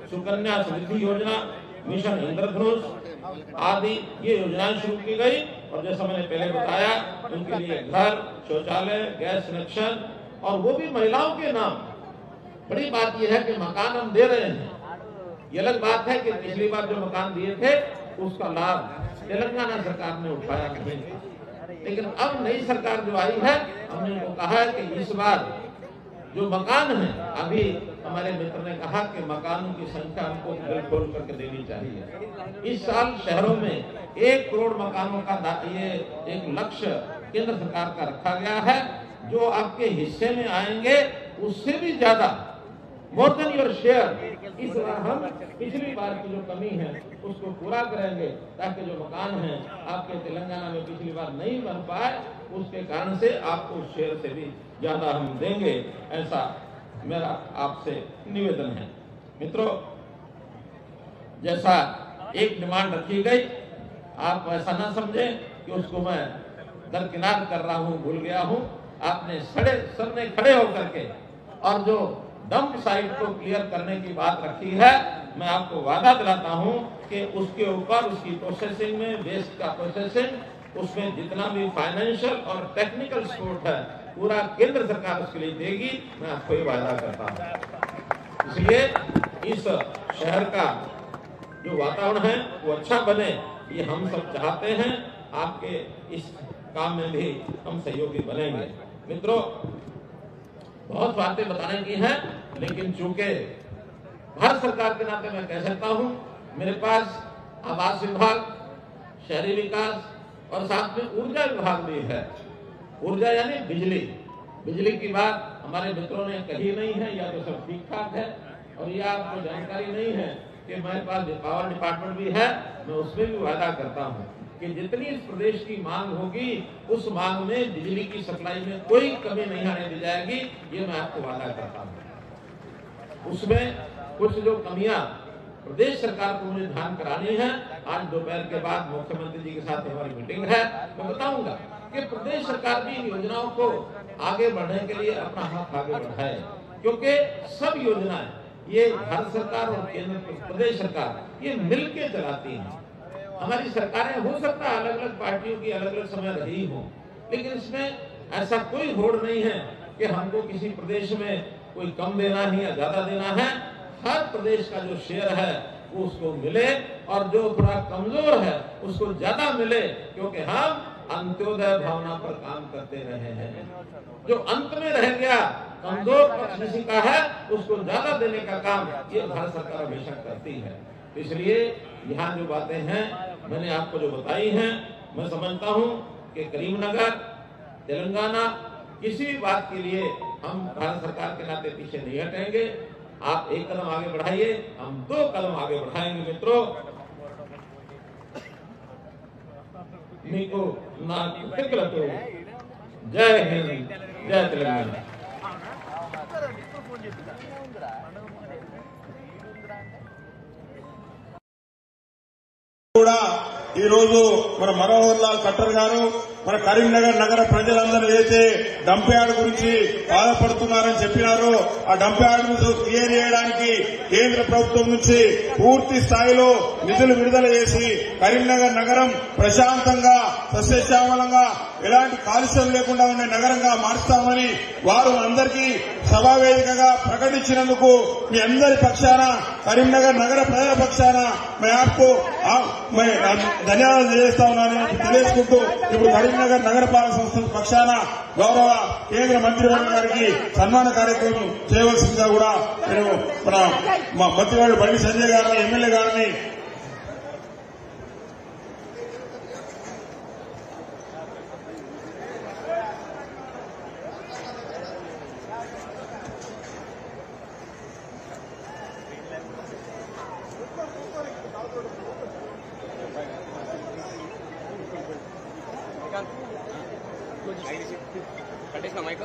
सुकन्या समृद्धि योजना, मिशन इंद्रधनुष आदि ये योजनाएं शुरू की गई। और जैसा मैंने पहले बताया, उनके लिए घर, शौचालय, गैस कनेक्शन, और वो भी महिलाओं के नाम। बड़ी बात यह है कि मकान हम दे रहे हैं, ये अलग बात है कि पिछली बार जो मकान दिए थे उसका लाभ तेलंगाना सरकार ने उठाया नहीं, लेकिन अब नई सरकार जो आई है हमने उनको कहा है कि इस बार जो मकान है, अभी हमारे मित्र ने कहा कि मकानों की संख्या हमको दिल खोल करके देनी चाहिए। इस साल शहरों में 1 करोड़ मकानों का ये एक लक्ष्य केंद्र सरकार का रखा गया है। जो आपके हिस्से में आएंगे उससे भी ज्यादा, मोर देन योर शेयर, इस बार हम पिछली बार की जो कमी है उसको पूरा करेंगे, ताकि जो मकान है आपके तेलंगाना में पिछली बार नहीं बन पाए, उसके कारण से आपको शेयर से भी ज्यादा हम देंगे। ऐसा मेरा आपसे निवेदन है। मित्रों, जैसा एक डिमांड रखी गई, आप ऐसा ना समझें कि उसको मैं दरकिनार कर रहा हूं, भूल गया हूं। आपने सबने खड़े होकर के और जो डंप साइट को क्लियर करने की बात रखी है, मैं आपको वादा दिलाता हूं कि उसके ऊपर उसकी प्रोसेसिंग में, वेस्ट का प्रोसेसिंग, उसमें जितना भी फाइनेंशियल और टेक्निकल सपोर्ट है पूरा केंद्र सरकार उसके लिए देगी। मैं आपको ये वादा करता हूं। इसलिए इस शहर का जो वातावरण है वो अच्छा बने, ये हम सब चाहते हैं। आपके इस काम में भी हम सहयोगी बनेंगे। मित्रों, बहुत बातें बताने की हैं, लेकिन चूंकि भारत सरकार के नाते मैं कह सकता हूं, मेरे पास आवास विभाग, शहरी विकास और साथ में ऊर्जा विभाग भी है। ऊर्जा यानी बिजली, बिजली की बात हमारे मित्रों ने कही नहीं है, या तो सब ठीक ठाक है, और यह आपको जानकारी नहीं है कि मेरे पास पावर डिपार्टमेंट भी है। मैं उसमें भी वादा करता हूं कि जितनी इस प्रदेश की मांग होगी, उस मांग में बिजली की सप्लाई में कोई कमी नहीं आने दी जाएगी, ये मैं आपको वादा करता हूं। उसमें कुछ जो कमियां प्रदेश सरकार को मुझे ध्यान करानी है, आज दोपहर के बाद मुख्यमंत्री जी के साथ हमारी मीटिंग है, मैं बताऊंगा कि प्रदेश सरकार भी इन योजनाओं को आगे बढ़ने के लिए अपना हाथ आगे बढ़ाए, क्योंकि सब योजनाएं ये भारत सरकार और केंद्र प्रदेश सरकार ये मिलके चलाती हैं। हमारी सरकारें हो सकता है अलग अलग पार्टियों की अलग अलग समय रही हो, लेकिन इसमें ऐसा कोई होड़ नहीं है कि हमको किसी प्रदेश में कोई कम देना है या ज्यादा देना है। हर प्रदेश का जो शेयर है वो उसको मिले, और जो थोड़ा कमजोर है उसको ज्यादा मिले, क्योंकि हम अंत्योदय भावना पर काम करते रहे हैं। जो अंत में रह गया, कमजोर पक्ष किसी का है, उसको ज्यादा देने का काम ये भारत सरकार हमेशा करती है। इसलिए यहाँ जो बातें हैं मैंने आपको जो बताई हैं, मैं समझता हूँ कि करीमनगर, तेलंगाना, किसी भी बात के लिए हम भारत सरकार के नाते पीछे नहीं हटेंगे। आप एक कदम आगे बढ़ाइए, हम 2 कदम आगे बढ़ाएंगे। मित्रों, मीको ना जय हिंद, जय तेलंगाना। కూడా ఈ రోజు మన మనోహర్ లాల్ ఖట్టర్ గారు మన కరీంనగర్ నగర ప్రజలందరూ ఏదైతే డంప్ యార్డ్ గురించి బాధపడుతున్నారని చెప్పినారో ఆ డంప్ యార్డ్ క్లియర్ చేయడానికి కేంద్ర ప్రభుత్వం నుంచి పూర్తి స్థాయిలో నిధులు విడుదల చేసి కరీంనగర్ నగరం ప్రశాంతంగా సస్యశ్యామలంగా ఎలాంటి కాలుష్యం లేకుండా ఉండే నగరంగా మార్చుతామని వారు అందరికీ సభావేదికగా ప్రకటించినందుకు మీ అందరి పక్షాన, కరీంనగర్ నగర ప్రజల పక్షాన ధన్యవాదాలు తెలియజేస్తా ఉన్నాను తెలియజేసుకుంటూ ఇప్పుడు కరీంనగర్ నగరపాలక సంస్థ పక్షాన గౌరవ కేంద్ర మంత్రివర్గ గారికి సన్మాన కార్యక్రమం చేయవలసిందిగా కూడా నేను మన మంత్రివర్గ బండి సంజయ్ గారిని, ఎమ్మెల్యే గారిని कटेश का माइक